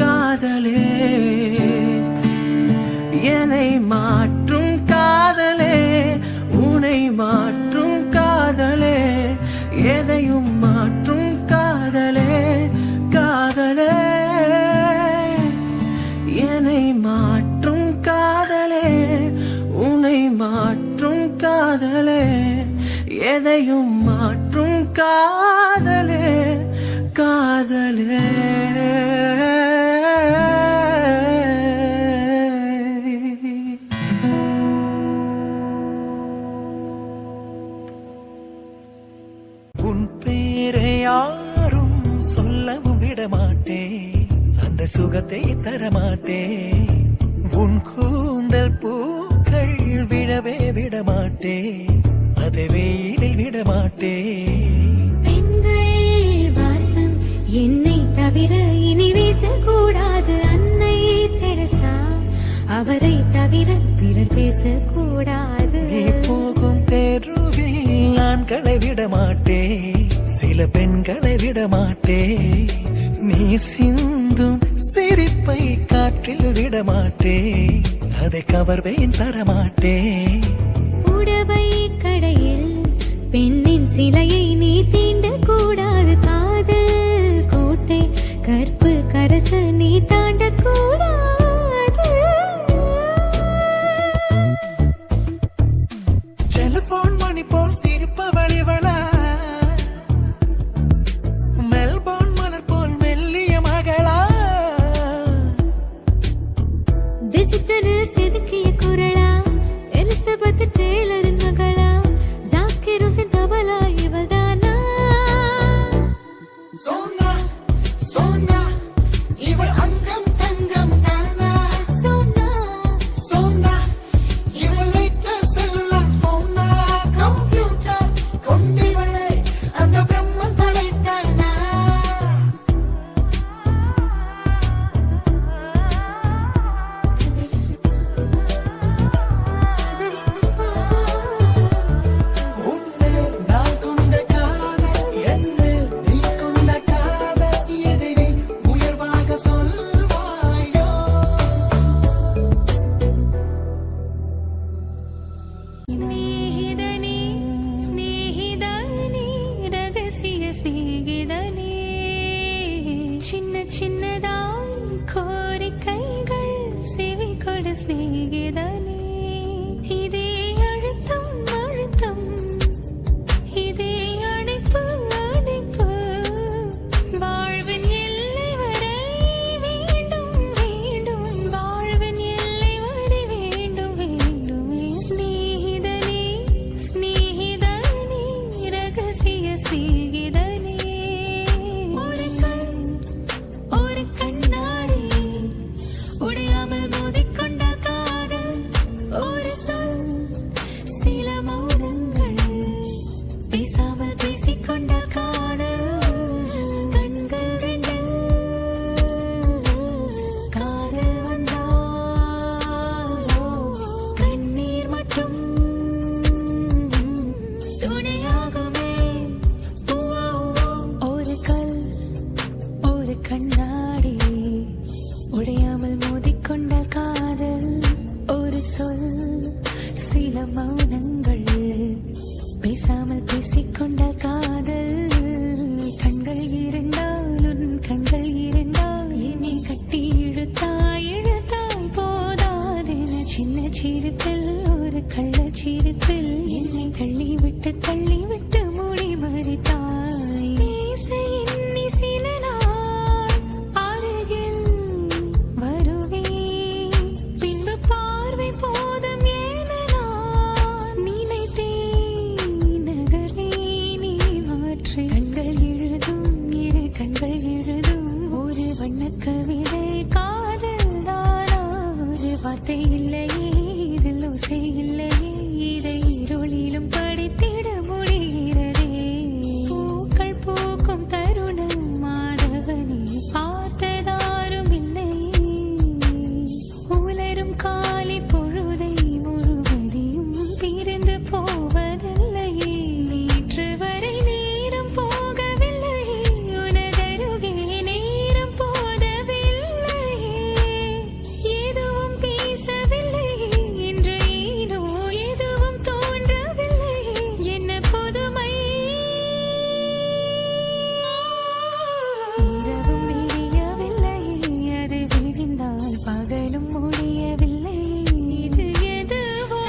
காதலே என்னை மாற்றும் காதலே உன்னை மாற்றும் காதலே எதையும் மாற்றும் காதலே காதலே என்னை மாற்றும் காதலே உன்னை மாற்றும் காதலே எதையும் மாற்றும் காதலே காதலே உன் பேரை யாரும் சொல்லவும் விடமாட்டேன் அந்த சுகத்தை தரமாட்டேன் உன் கூந்தல் பூக்கள் விடவே விடமாட்டேன் அதை வெயிலில் விடமாட்டேன் பெண்கள் வாசம் என்னை தவிர இனி வீசக்கூடாது அன்னை தெரசா அவரை தவிர பிறர் பேசக்கூடாது நீ போகும் தெருவில் ஆண்களை விடமாட்டேன் சில பெண்களை விடமாட்டேன் நீ சிந்தும் சிரிப்பை காற்றில் விடமாட்டேன் அதை கவர்வேன் தரமாட்டேன் புடவை கடையில் பெண்ணின் சிலையை நீ தீண்டக் கூடாது காதல் கோட்டை கற்பு கரசு நீ தாண்டக் கூடாது டெலிபோன் மணி போல் சிரிப்பவள் இவளா மெல்போர்ன் மலர் போல் மெல்லிய மகளா டிஜிட்டலில் செதுக்கிய குரல் சிநேகிதனே இதே அழுத்தம் அழுத்தம் இதே அணைப்பு அணைப்பு வாழ்வின் எல்லை வரை வேண்டும் வேண்டும் வாழ்வின் எல்லை வரை வேண்டும் வேண்டுமே சிநேகிதனே சிநேகிதனே ரகசிய சிநேகிதனே ஒரு கண்ணாடி உடையாமல் மோதிக்கொண்ட காதல் ஒரு சொல் சில மௌனங்கள் பேசாமல் பேசிக்கொண்ட காதல் கண்கள் ரெண்டு காதல் வந்தாலோ கண்ணீர் மட்டும் துணையாகுமே ஒரு கல் ஒரு கண்ணாடி உடையாமல் மோதிக்கொண்ட காதல் ஒரு சொல் சில மௌனங்கள் பேசாமல் பேசிக்கொண்ட காதல் கண்கள் இரண்டால் உன் கண்கள் இரண்டால் என்னை கட்டி இழுத்தாய் போதாதென சின்ன சிரிப்பில் ஒரு கள்ளச்சிரிப்பில் என்னை தள்ளி விட்டு மூடி மறித்தாய் பேச எண்ணி சில நாள் அருகில் வருவே பின்பு பார்வை போதும் என நான் நினைத்தேன் நகரே நீ மாற்றி கண்கள் எழுதும் இரு கண்கள் எழுதும் ஒரு வண்ணக் கவிதை காதல் தானா ஒரு வார்த்தை இல்லையே இதில் ஓசை இல்லையே இதை இருளிலும் படித்திட முடிகிறதே பூக்கள் பூக்கும் தருணம் மாதவனே பார்த்ததாரும் இல்லையே உலரும் காலை பொழுதை முழுவதையும் பிரிந்து போவதில்லையே நேற்று வரை நேரம் போகவில்லையே உனதருகே நேரம் போதவில்லையே எதுவும் பேசவில்லையே இன்று ஏனோ எதுவும் தோன்றவில்லையே என்ன புதுமை இரவும் விடியவில்லையே அது விடிந்தால் பகலும் முடியவில்லை இது எதுவோ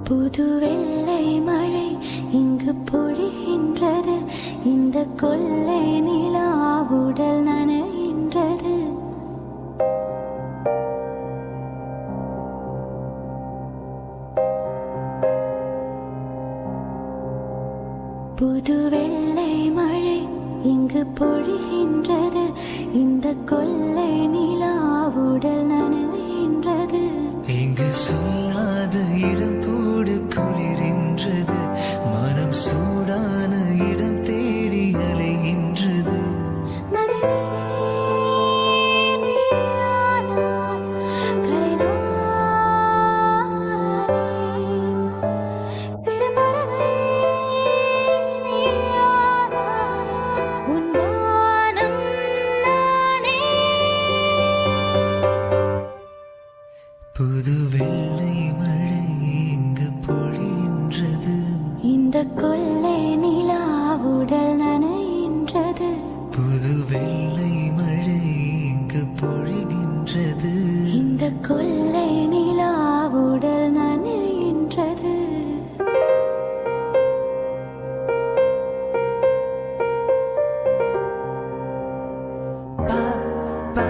புது வெள்ளை மழை இங்கு பொழிகின்றது இந்த கொள்ளை நிலா உடல் நனைகின்றது புது வெள்ளை மழை இங்கு பொழிகின்றது இந்த கொள்ளை நிலா உடல் நனைகின்றது இங்கு சொல்லாத இடம் கூட குளிரின்றது மனம் சூடான இடம் தேடி அலைகின்றது புது வெள்ளை மழை இங்கு பொழிகின்றது இந்த கொள்ளை நிலா உடல் நனைகின்றது புது வெள்ளை மழை இங்கு பொழிகின்றது இந்த கொள்ளை நிலா உடல் நனைகின்றது பா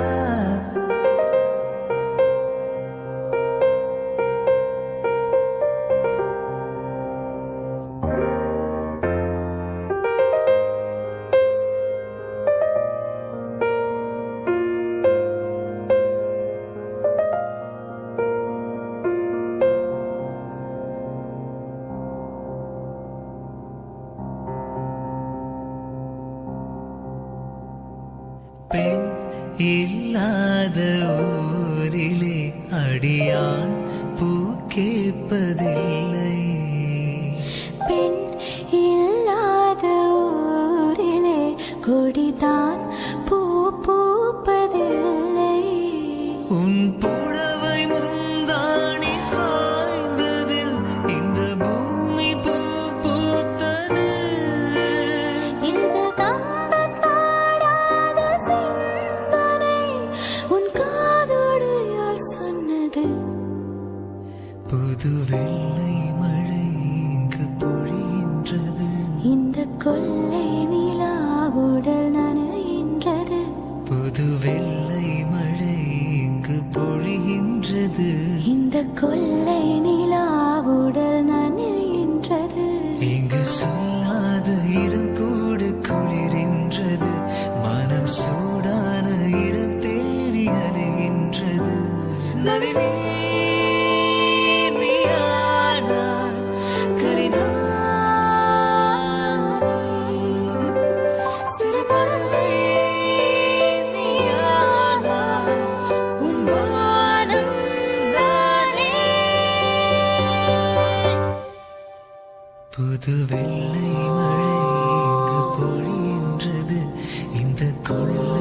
ஊரிலே அடியான் பூ கேட்பதில்லை. பெண் இல்லாத ஊரிலே கொடிதான் பூ பூப்பதில்லை. உன் புடவை முந்தாணி சாய்ந்ததில் இந்த பூமி பூ பூத்தது. இந்த கம்பன் பாடாத சிந்தனை உன் காதோடு யார் சொன்னது? புது வெள்ளை மழை இங்கு பொழிகின்றது. இந்த கொள்ளை நிலாவுடல் நனைகின்றது. புது வெள்ளை மழை இங்கு பொழிகின்றது. இந்த கொள்ளை நிலாவுடல் நனைகின்றது. இங்கு சொல்லாத இடம் கூட குளிரின்றது. மனம் சூடான இடம் தேடி அலைகின்றது. நளினி நீயானாய் கரினாய். சிறு பறவை நீயானாய் உன் வானம் நானே. புது வெள்ளை மழை இங்கு பொழிகின்றது. இந்த கொள்ளை